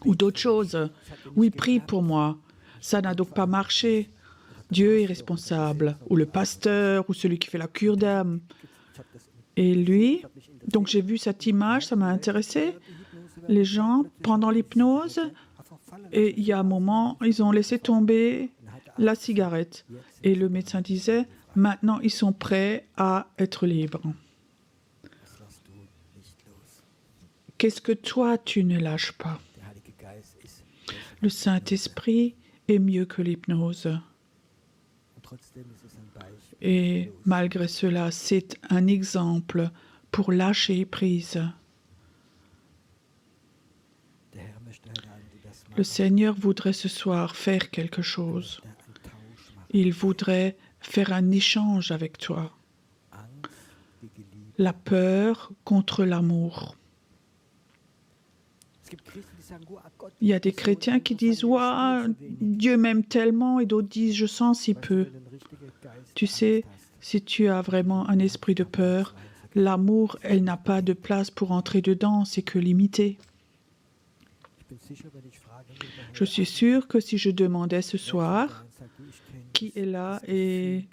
Ou d'autres choses. Oui, prie pour moi. Ça n'a donc pas marché. Dieu est responsable. Ou le pasteur, ou celui qui fait la cure d'âme. Et lui, donc j'ai vu cette image, ça m'a intéressé. Les gens, pendant l'hypnose, et il y a un moment, ils ont laissé tomber la cigarette. Et le médecin disait, maintenant ils sont prêts à être libres. Qu'est-ce que toi, tu ne lâches pas? Le Saint-Esprit est mieux que l'hypnose. Et malgré cela, c'est un exemple pour lâcher prise. Le Seigneur voudrait ce soir faire quelque chose. Il voudrait faire un échange avec toi. La peur contre l'amour. Il y a des chrétiens qui disent « Ouah, Dieu m'aime tellement » et d'autres disent « Je sens si peu ». Tu sais, si tu as vraiment un esprit de peur, l'amour, elle n'a pas de place pour entrer dedans, c'est que limité. Je suis sûr que si je demandais ce soir qui est là et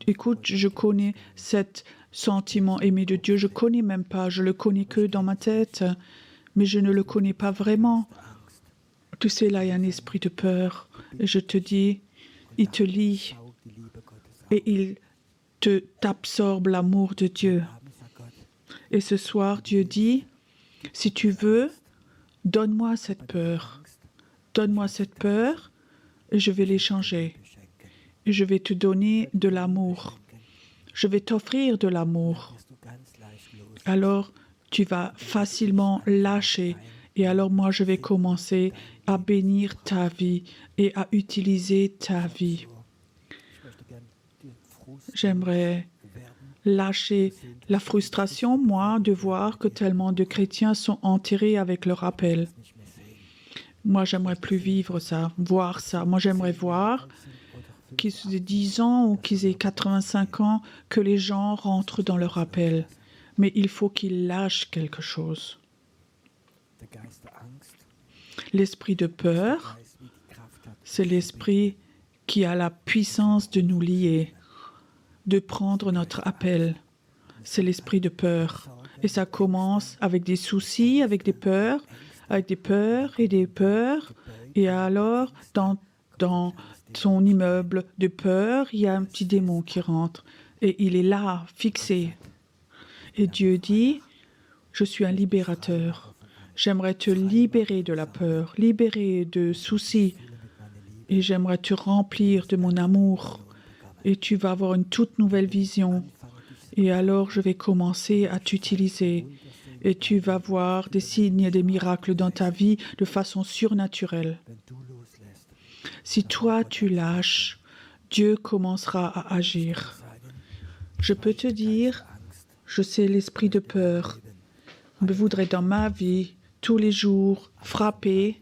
écoute, je connais cet sentiment aimé de Dieu, je ne connais même pas, je le connais que dans ma tête, mais je ne le connais pas vraiment. Tu sais, là, il y a un esprit de peur. Et je te dis, il te lie et il t'absorbe l'amour de Dieu. Et ce soir, Dieu dit, si tu veux, donne-moi cette peur. Donne-moi cette peur et je vais l'échanger. Et je vais te donner de l'amour. Je vais t'offrir de l'amour. Alors, tu vas facilement lâcher. Et alors, moi, je vais commencer à bénir ta vie et à utiliser ta vie. J'aimerais lâcher la frustration, moi, de voir que tellement de chrétiens sont enterrés avec leur appel. Moi, j'aimerais plus vivre ça, voir ça. Moi, j'aimerais voir qu'ils aient 10 ans ou qu'ils aient 85 ans, que les gens rentrent dans leur appel. Mais il faut qu'ils lâchent quelque chose. L'esprit de peur, c'est l'esprit qui a la puissance de nous lier, de prendre notre appel. C'est l'esprit de peur. Et ça commence avec des soucis, avec des peurs et des peurs. Et alors, dans son immeuble de peur, il y a un petit démon qui rentre. Et il est là, fixé. Et Dieu dit, je suis un libérateur. J'aimerais te libérer de la peur, libérer de soucis. Et j'aimerais te remplir de mon amour. Et tu vas avoir une toute nouvelle vision. Et alors, je vais commencer à t'utiliser. Et tu vas voir des signes et des miracles dans ta vie de façon surnaturelle. Si toi, tu lâches, Dieu commencera à agir. Je peux te dire, je sais l'esprit de peur. Je voudrais dans ma vie, tous les jours, frapper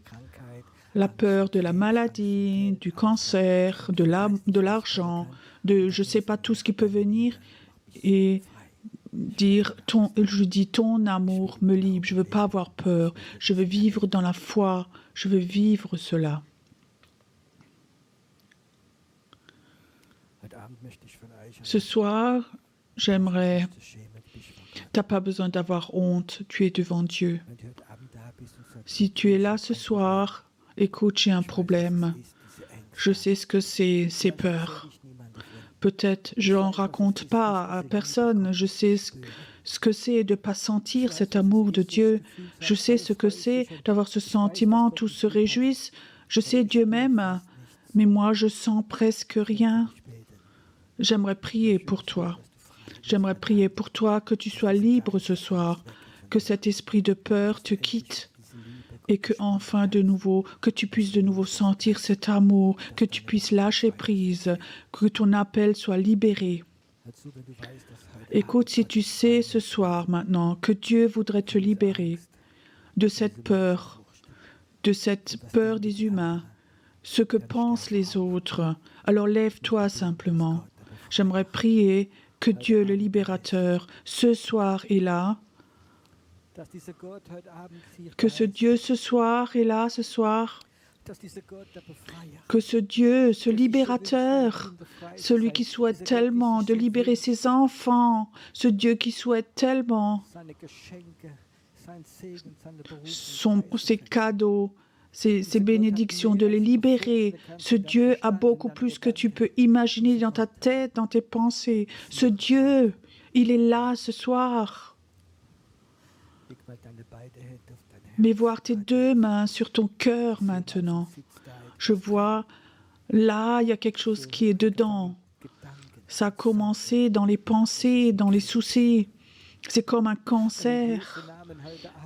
la peur de la maladie, du cancer, de l'argent, de je ne sais pas tout ce qui peut venir et dire, je dis ton amour me libère, je ne veux pas avoir peur, je veux vivre dans la foi, je veux vivre cela. Ce soir, j'aimerais, tu n'as pas besoin d'avoir honte, tu es devant Dieu. Si tu es là ce soir, écoute, j'ai un problème. Je sais ce que c'est, ces peurs. Peut-être je n'en raconte pas à personne. Je sais ce que c'est de ne pas sentir cet amour de Dieu. Je sais ce que c'est d'avoir ce sentiment, tous se réjouissent. Je sais Dieu m'aime, mais moi je sens presque rien. J'aimerais prier pour toi. J'aimerais prier pour toi que tu sois libre ce soir, que cet esprit de peur te quitte. Et que enfin de nouveau, que tu puisses de nouveau sentir cet amour, que tu puisses lâcher prise, que ton appel soit libéré. Écoute, si tu sais ce soir maintenant que Dieu voudrait te libérer de cette peur des humains, ce que pensent les autres, alors lève-toi simplement. J'aimerais prier que Dieu, le libérateur, ce soir est là, que ce Dieu ce soir est là, ce soir, Que ce Dieu, ce libérateur, celui qui souhaite tellement de libérer ses enfants, ce Dieu qui souhaite tellement ses cadeaux, ses bénédictions, de les libérer. Ce Dieu a beaucoup plus que tu peux imaginer dans ta tête, dans tes pensées. Ce Dieu, il est là ce soir. Mais voir tes deux mains sur ton cœur maintenant. Je vois, là, il y a quelque chose qui est dedans. Ça a commencé dans les pensées, dans les soucis. C'est comme un cancer.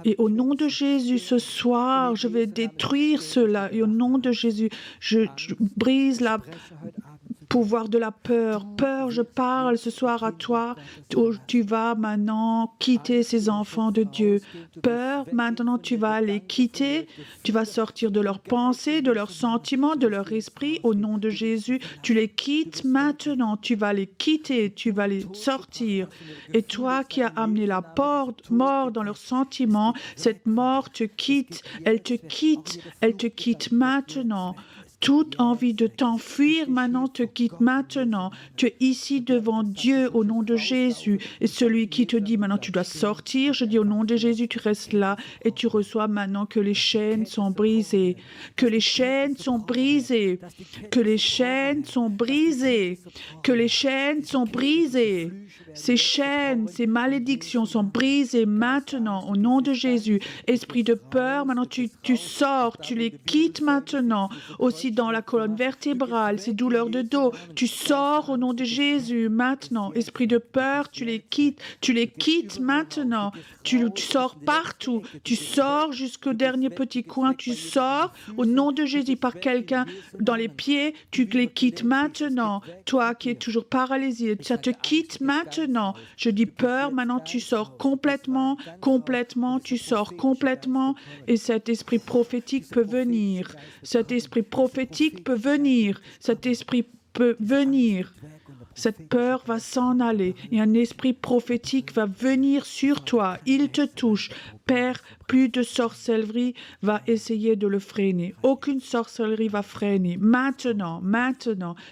Et au nom de Jésus, ce soir, je vais détruire cela. Et au nom de Jésus, je brise la pouvoir de la peur. Peur, je parle ce soir à toi. Tu vas maintenant quitter ces enfants de Dieu. Peur, maintenant tu vas les quitter. Tu vas sortir de leurs pensées, de leurs sentiments, de leur esprit. Au nom de Jésus, tu les quittes maintenant. Tu vas les quitter, tu vas les sortir. Et toi qui as amené la mort dans leurs sentiments, cette mort te quitte. Elle te quitte maintenant. Toute envie de t'enfuir maintenant te quitte maintenant. Tu es ici devant Dieu au nom de Jésus. Et celui qui te dit maintenant tu dois sortir, je dis au nom de Jésus, tu restes là et tu reçois maintenant que les chaînes sont brisées. Que les chaînes sont brisées. Que les chaînes sont brisées. Que les chaînes sont brisées. Ces chaînes, ces malédictions sont brisées maintenant au nom de Jésus. Esprit de peur, maintenant tu sors, tu les quittes maintenant. Aussi dans la colonne vertébrale, ces douleurs de dos, tu sors au nom de Jésus maintenant. Esprit de peur, tu les quittes maintenant. Tu sors partout, tu sors jusqu'au dernier petit coin, tu sors au nom de Jésus par quelqu'un dans les pieds, tu les quittes maintenant. Toi qui es toujours paralysé, ça te quitte maintenant. Je dis peur, maintenant tu sors complètement, tu sors complètement et cet esprit prophétique peut venir. Cet esprit prophétique peut venir. Cet esprit peut venir. Cette peur va s'en aller et un esprit prophétique va venir sur toi. Il te touche. Père, plus de sorcellerie va essayer de le freiner. Aucune sorcellerie va freiner. Maintenant,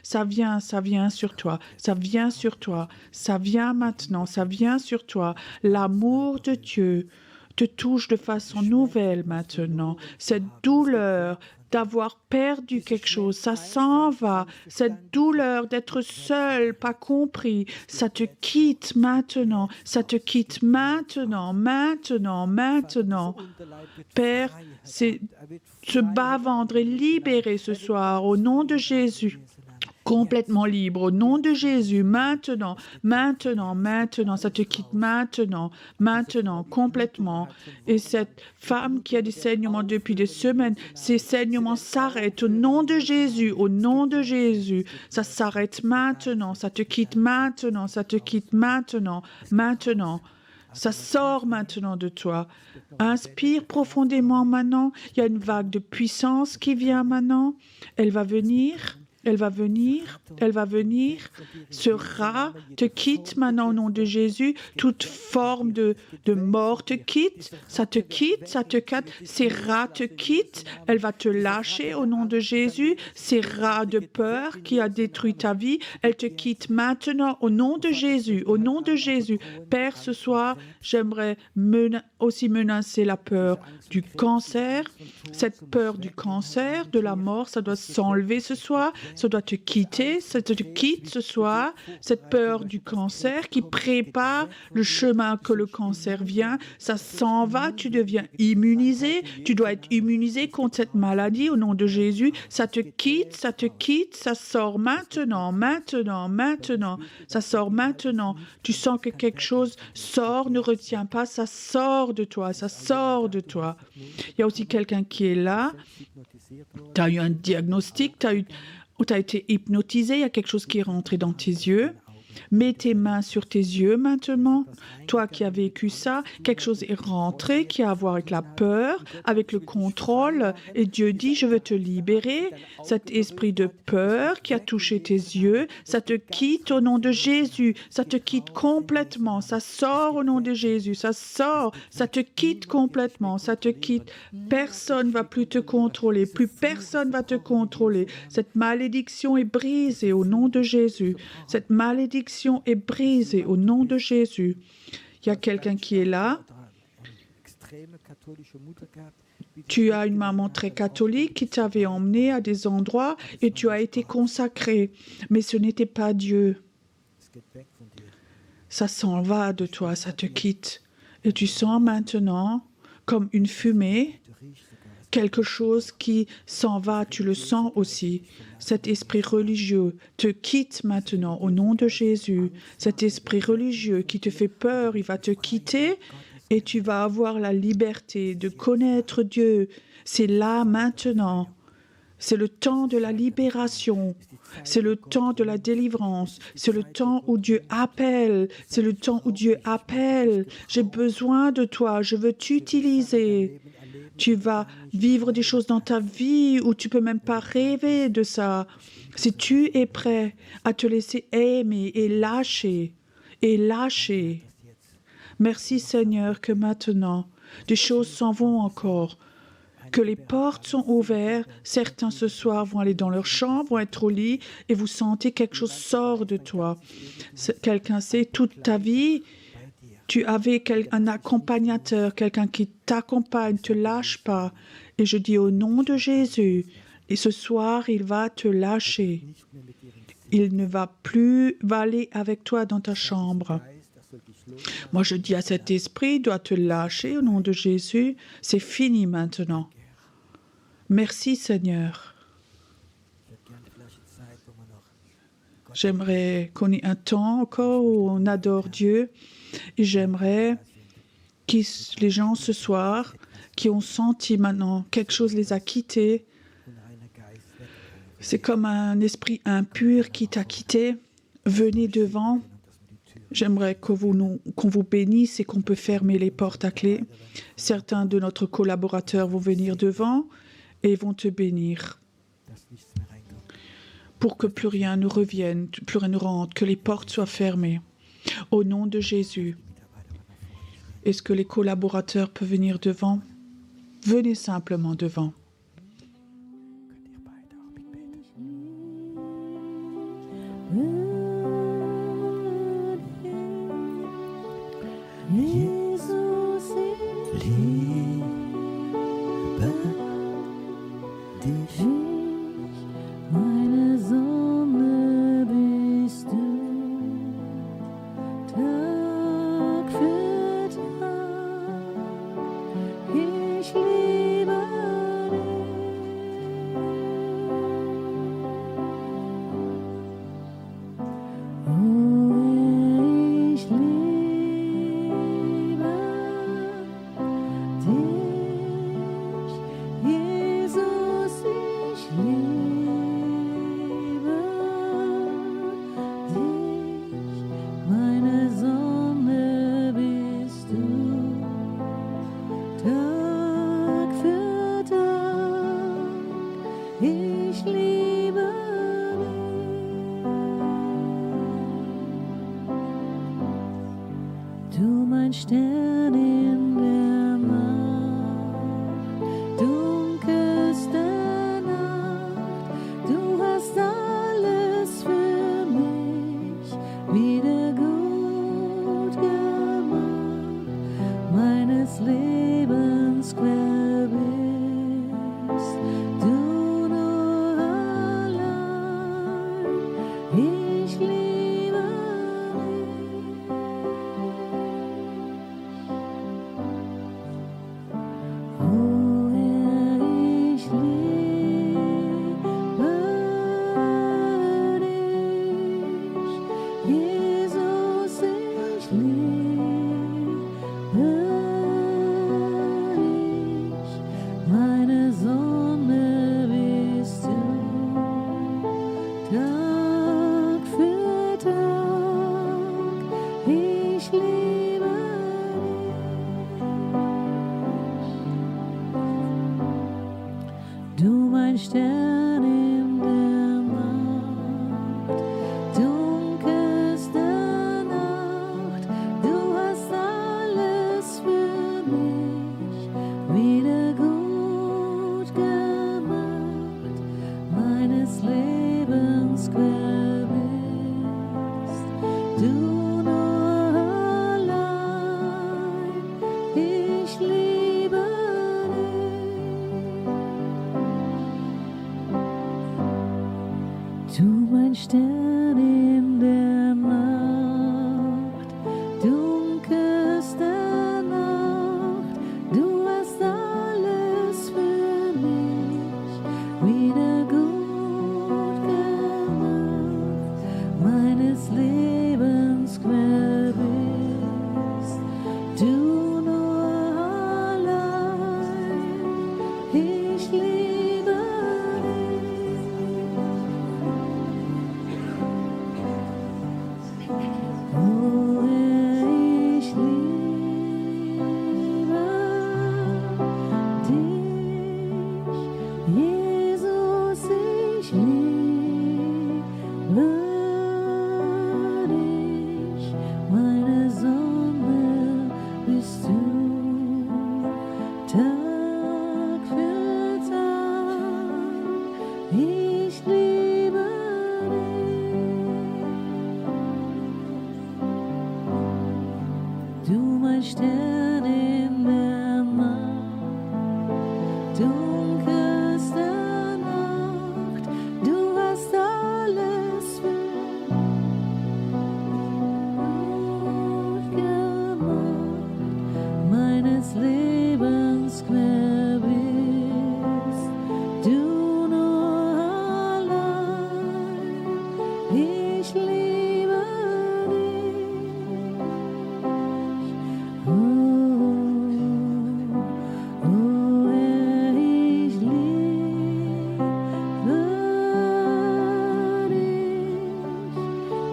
ça vient sur toi. Ça vient sur toi. Ça vient maintenant. Ça vient sur toi. L'amour de Dieu te touche de façon nouvelle maintenant. Cette douleur d'avoir perdu quelque chose, ça s'en va. Cette douleur d'être seul, pas compris, ça te quitte maintenant. Ça te quitte maintenant. Père, ce bas-ventre est libéré ce soir au nom de Jésus. Complètement libre, au nom de Jésus, maintenant, ça te quitte maintenant, complètement. Et cette femme qui a des saignements depuis des semaines, ces saignements s'arrêtent au nom de Jésus, ça s'arrête maintenant, ça te quitte maintenant, ça sort maintenant de toi. Inspire profondément maintenant, il y a une vague de puissance qui vient maintenant, elle va venir. Ce rat te quitte maintenant au nom de Jésus. Toute forme de mort te quitte. Ça te quitte. Ces rats te quittent. Elle va te lâcher au nom de Jésus. Ces rats de peur qui a détruit ta vie, elle te quitte maintenant au nom de Jésus. Père, ce soir, j'aimerais aussi menacer la peur du cancer. Cette peur du cancer, de la mort, ça doit s'enlever ce soir. Ça doit te quitter, ça te quitte ce soir, cette peur du cancer qui prépare le chemin que le cancer vient, ça s'en va, tu deviens immunisé, tu dois être immunisé contre cette maladie au nom de Jésus, ça te quitte, ça sort maintenant, ça sort maintenant, tu sens que quelque chose sort, ne retiens pas, ça sort de toi. Il y a aussi quelqu'un qui est là, tu as eu un diagnostic, tu as été hypnotisé, il y a quelque chose qui est rentré dans tes yeux. Mets tes mains sur tes yeux maintenant. Toi qui as vécu ça, quelque chose est rentré qui a à voir avec la peur, avec le contrôle. Et Dieu dit, je veux te libérer. Cet esprit de peur qui a touché tes yeux, ça te quitte au nom de Jésus. Ça te quitte complètement. Ça sort au nom de Jésus. Ça sort. Ça te quitte complètement. Ça te quitte. Personne ne va plus te contrôler. Plus personne va te contrôler. Cette malédiction est brisée au nom de Jésus. Cette malédiction est brisée au nom de Jésus. Il y a quelqu'un qui est là. Tu as une maman très catholique qui t'avait emmené à des endroits et tu as été consacré. Mais ce n'était pas Dieu. Ça s'en va de toi, ça te quitte. Et tu sens maintenant, comme une fumée, quelque chose qui s'en va, tu le sens aussi. Cet esprit religieux te quitte maintenant au nom de Jésus. Cet esprit religieux qui te fait peur, il va te quitter et tu vas avoir la liberté de connaître Dieu. C'est là maintenant. C'est le temps de la libération. C'est le temps de la délivrance. C'est le temps où Dieu appelle. C'est le temps où Dieu appelle. J'ai besoin de toi. Je veux t'utiliser. Tu vas vivre des choses dans ta vie où tu peux même pas rêver de ça. Si tu es prêt à te laisser aimer et lâcher, merci Seigneur que maintenant, des choses s'en vont encore, que les portes sont ouvertes. Certains ce soir vont aller dans leur chambre, vont être au lit et vous sentez quelque chose sort de toi. Quelqu'un sait, toute ta vie, tu avais un accompagnateur, quelqu'un qui t'accompagne, ne te lâche pas. Et je dis au nom de Jésus, et ce soir, il va te lâcher. Il ne va plus aller avec toi dans ta chambre. Moi, je dis à cet esprit, il doit te lâcher au nom de Jésus. C'est fini maintenant. Merci Seigneur. J'aimerais qu'on ait un temps encore où on adore Dieu. Et j'aimerais que les gens ce soir qui ont senti maintenant quelque chose les a quittés, c'est comme un esprit impur qui t'a quitté, venez devant. J'aimerais qu'on vous bénisse et qu'on peut fermer les portes à clé. Certains de notre collaborateurs vont venir devant et vont te bénir pour que plus rien ne revienne, plus rien ne rentre, que les portes soient fermées. Au nom de Jésus, est-ce que les collaborateurs peuvent venir devant? Venez simplement devant. mein Stern in der Nacht, dunkelste Nacht, du hast alles für mich wieder gut gemacht, meines Lebens Quell bist du nur allein, ich liebe dich. Du mein Stern in der Nacht, dunkelste Nacht, du hast alles für mich wieder gut gemacht, meines Lebens Quell bist du nur allein, ich liebe dich. Oh, ich liebe dich, Jesus, ich liebe dich, meine Sonne bist du, Tag für Tag, ich liebe dich. Du mein Stern in der Nacht, dunkelste Nacht, du hast alles für gut gemacht, meines Lebens Quell bist du nur allein, ich liebe dich. Oh, oh, ich liebe dich,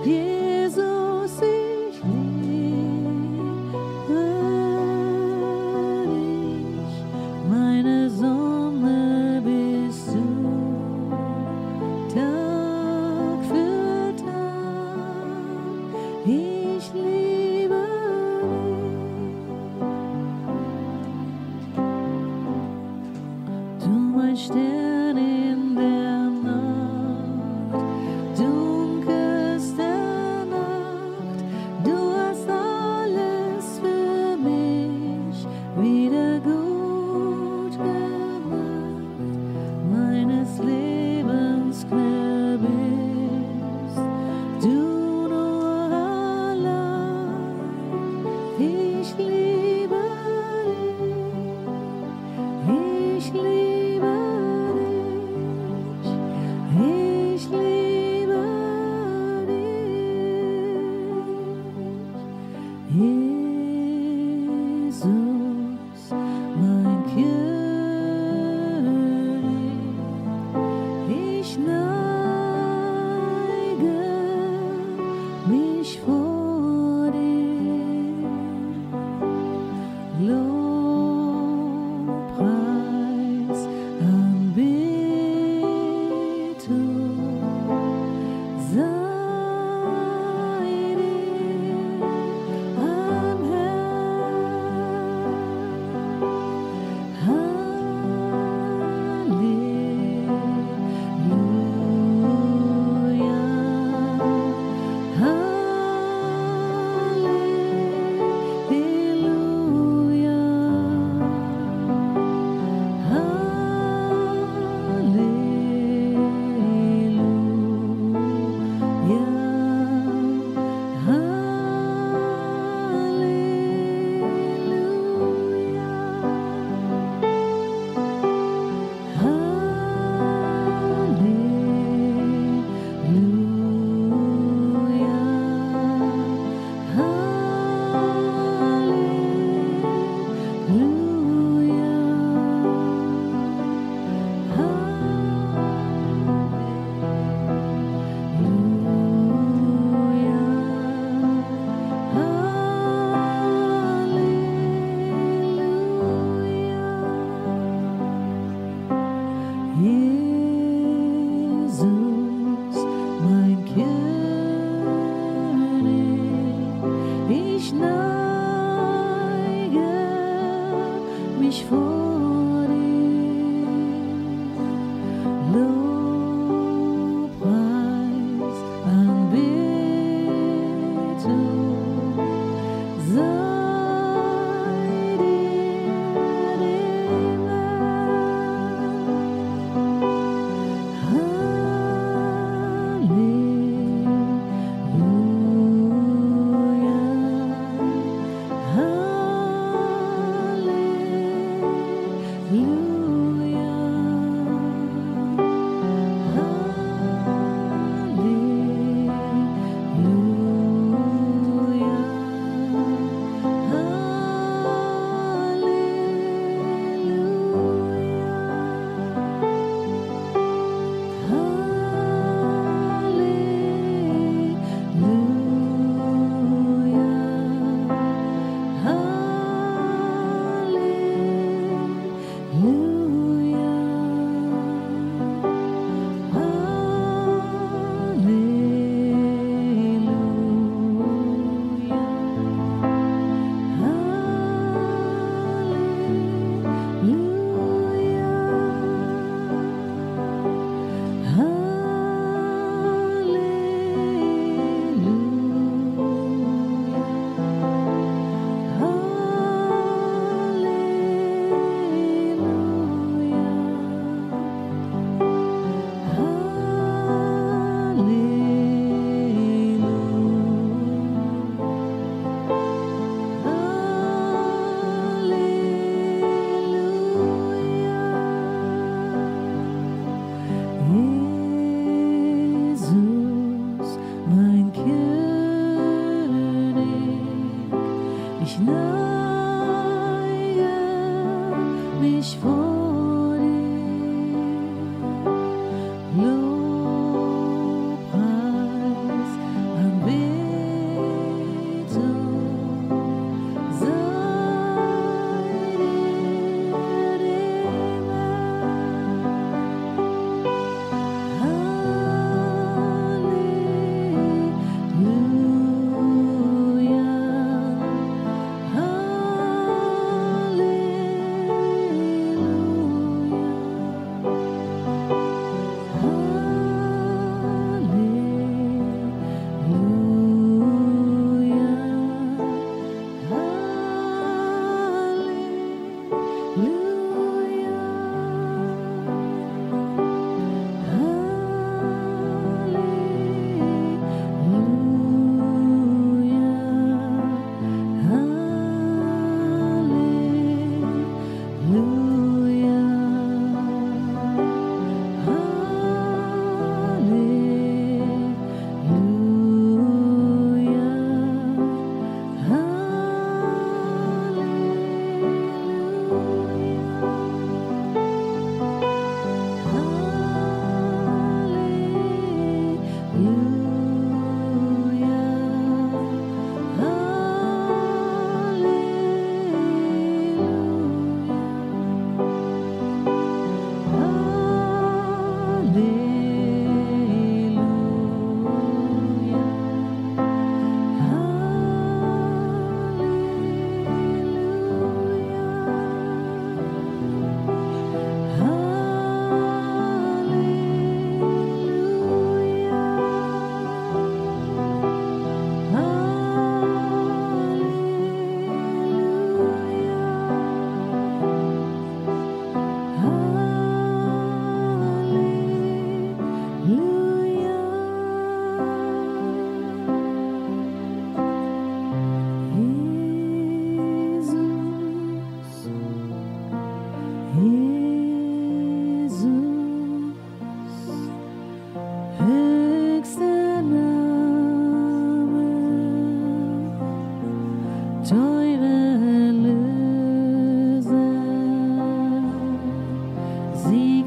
Jesus, ich liebe dich, meine Sonne bist du, Tag für Tag, ich liebe dich. Du mein Stern in der Nacht, dunkelste Nacht, du hast alles für mich wieder gut gemacht, meines Lebens Quell bist du nur allein, ich liebe dich, ich liebe dich.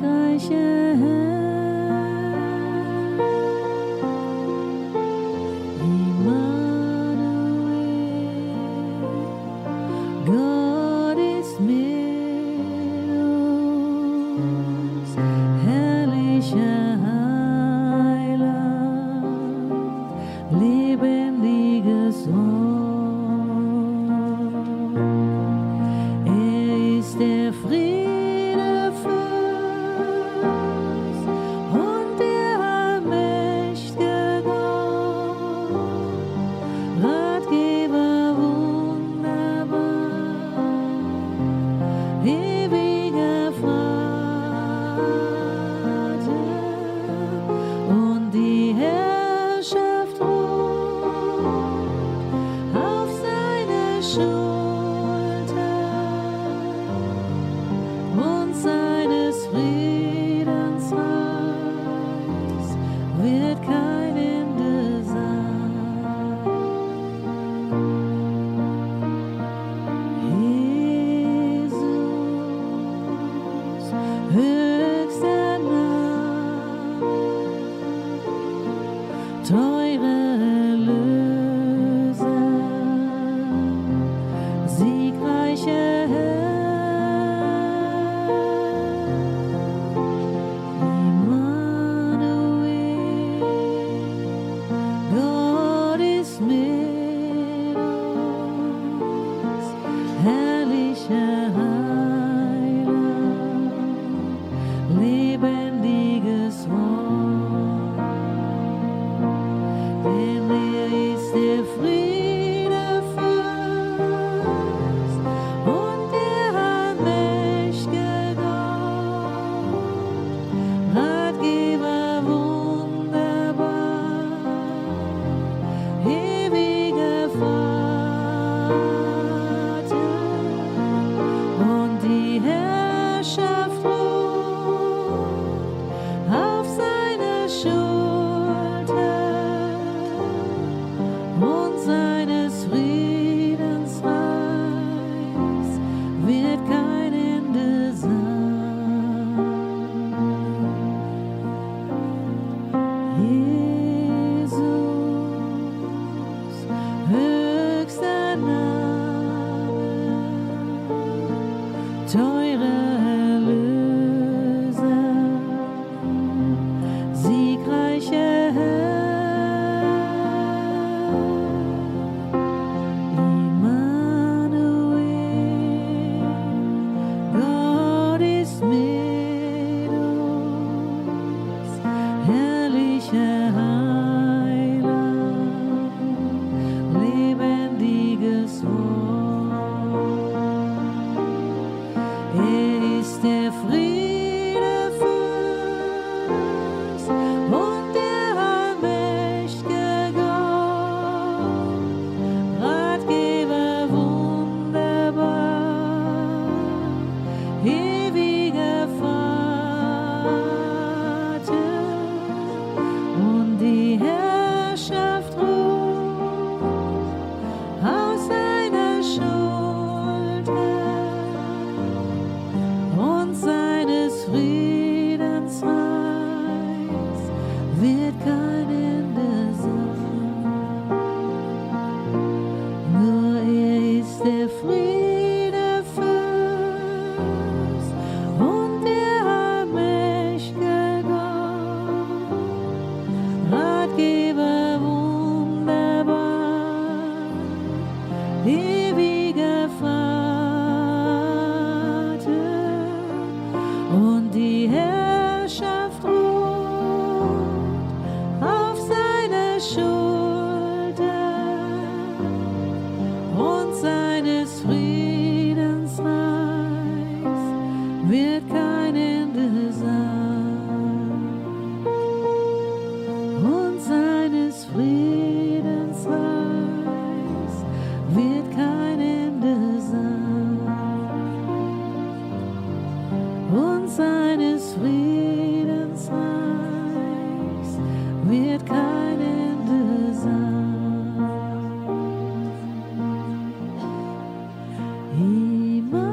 siegreiche Herr, Immanuel, Gott ist mit uns, herrlicher Heiland, lebendiges Wort. Er ist der Friedefürst und der allmächtige Gott, Ratgeber wunderbar, ewiger Vater, und die Herrschaft ruht auf seiner Schulter, und seines Friedens Reich wird kein Ende sein. Jesus, höchster Name, teure Erlöser, siegreicher Herr, Immanuel, Gott ist mit uns, herrlicher Heiland, lebendiges Wort. Denn er ist der Friedefürst und der allmächtige Gott, Ratgeber wunderbar, ewiger Vater, und die Herrschaft ruht auf seiner Schulter, und seines Friedens Reich wird kein Ende sein. Jesus, höchster Name, teurer Erlöser, siegreicher Herr, Immanuel, Gott ist mit uns, herrlicher Heiland, lebendiges Wort. Er ist der Friedefürst und der allmächtige Gott, Ratgeber wunderbar, ewiger Vater, und die Herrschaft ruht auf seiner Schulter, und seines Friedens Reich wird kein Ende sein. Nur er ist der Friedefürst und der allmächtige Gott, Ratgeber wunderbar, ewiger Vater, und die Herrschaft ruht auf seiner Schulter, und seines Friedens Reich wird kein Ende sein. Und seines Friedens Reich wird kein Ende sein. Und seines Friedens Reich wird kein Ende sein. Immanuel,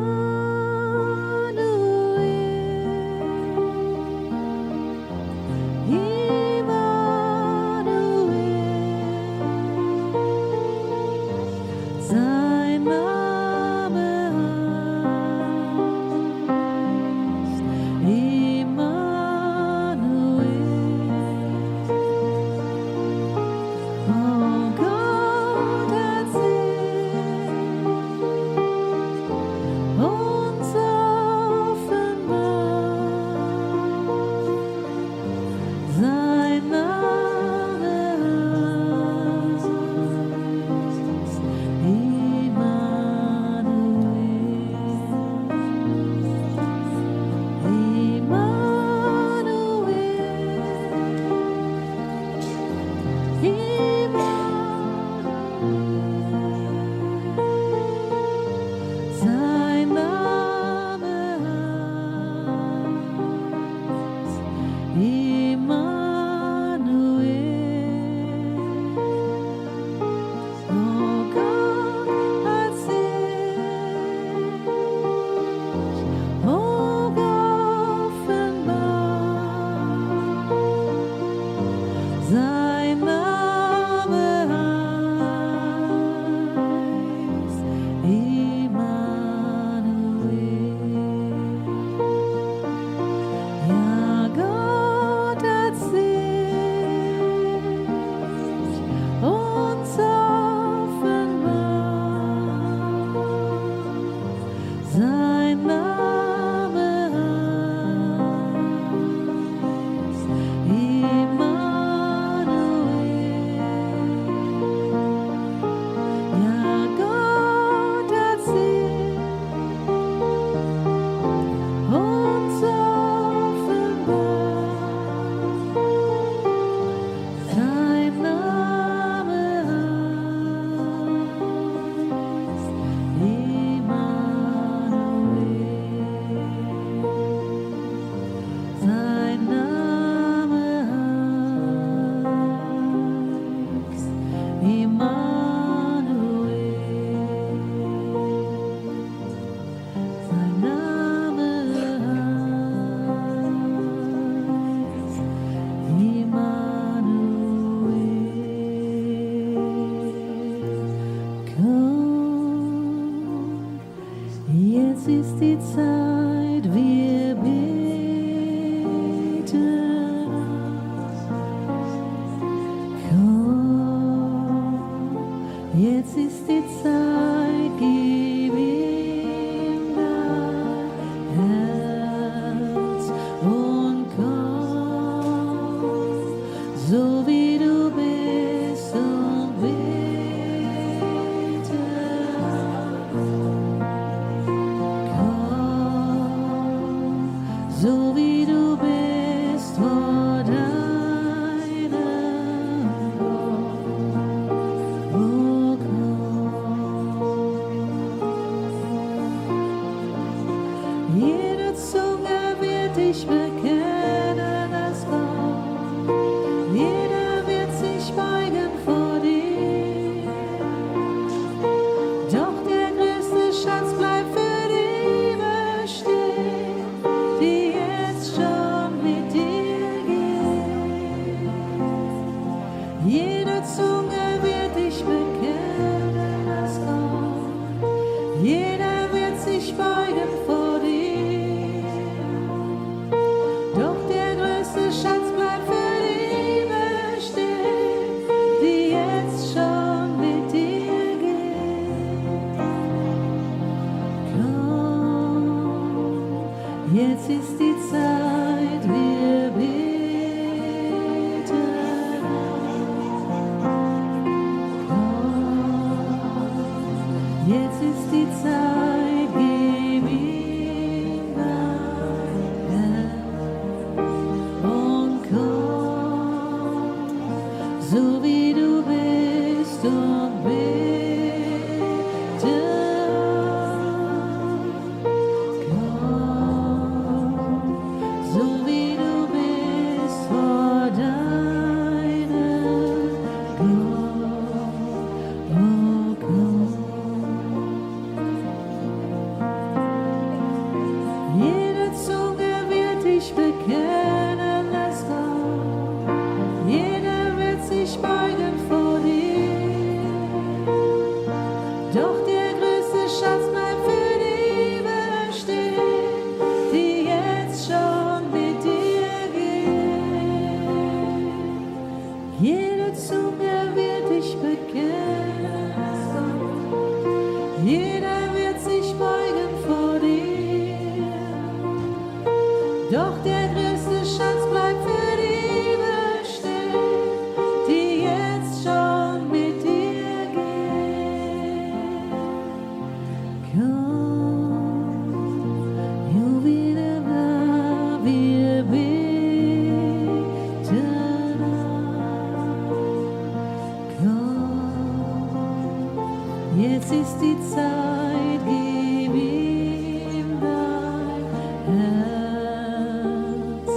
Herz,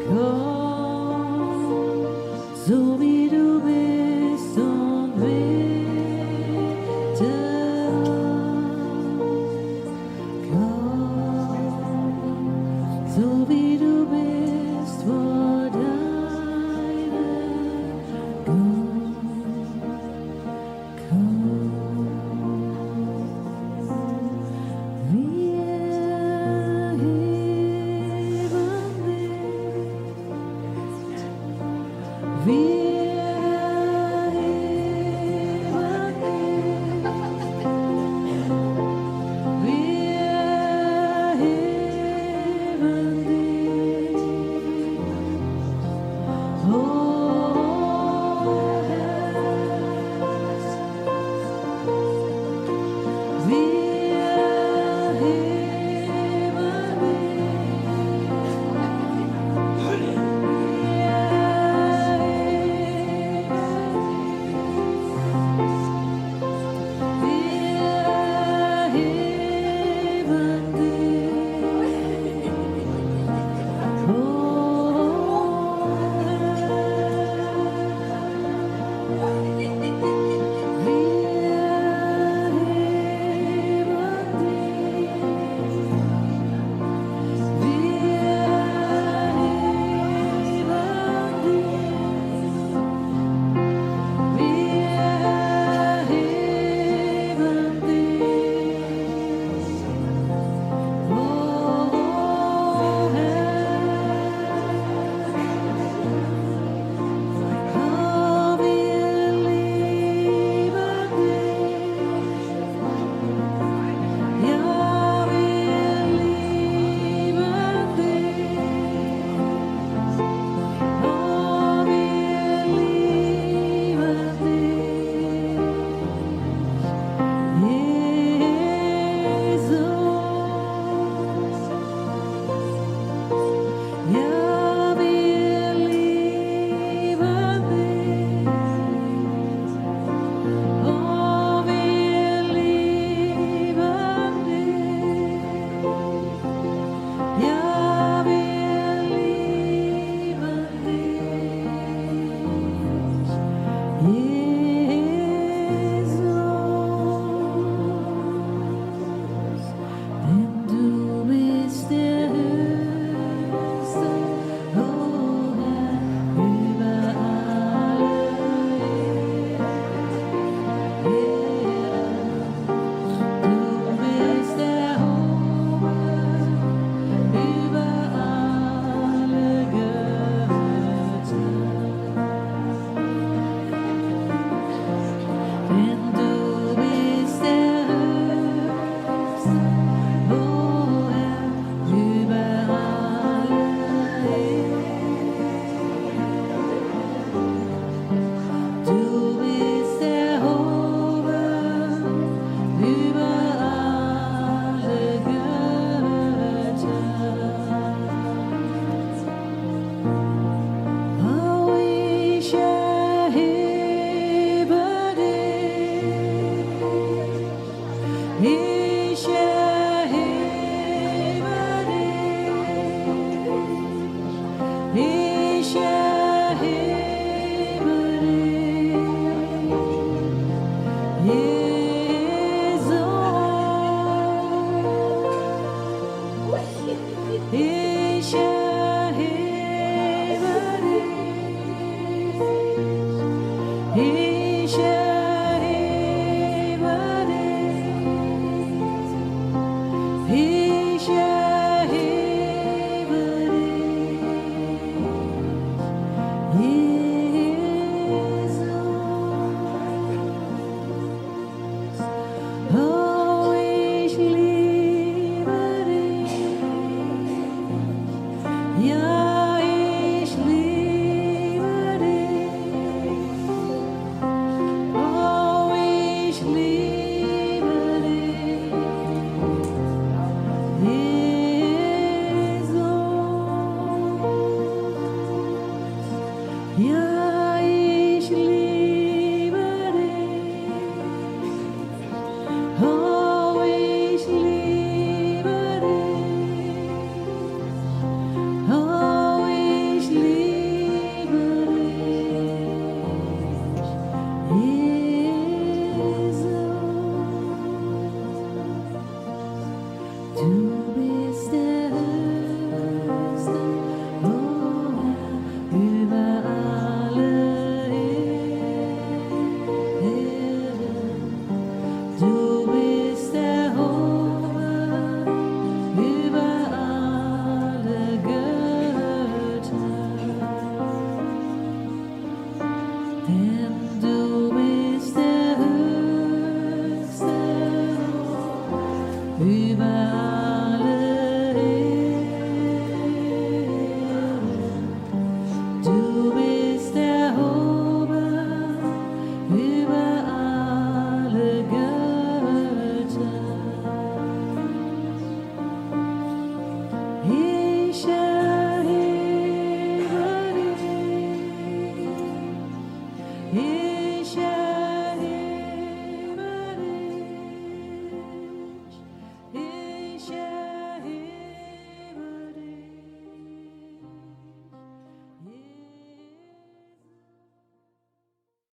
komm. So wie du bist und bitte komm, so wie du bist vor deinem Gott, komm, wir heben dich, wir Here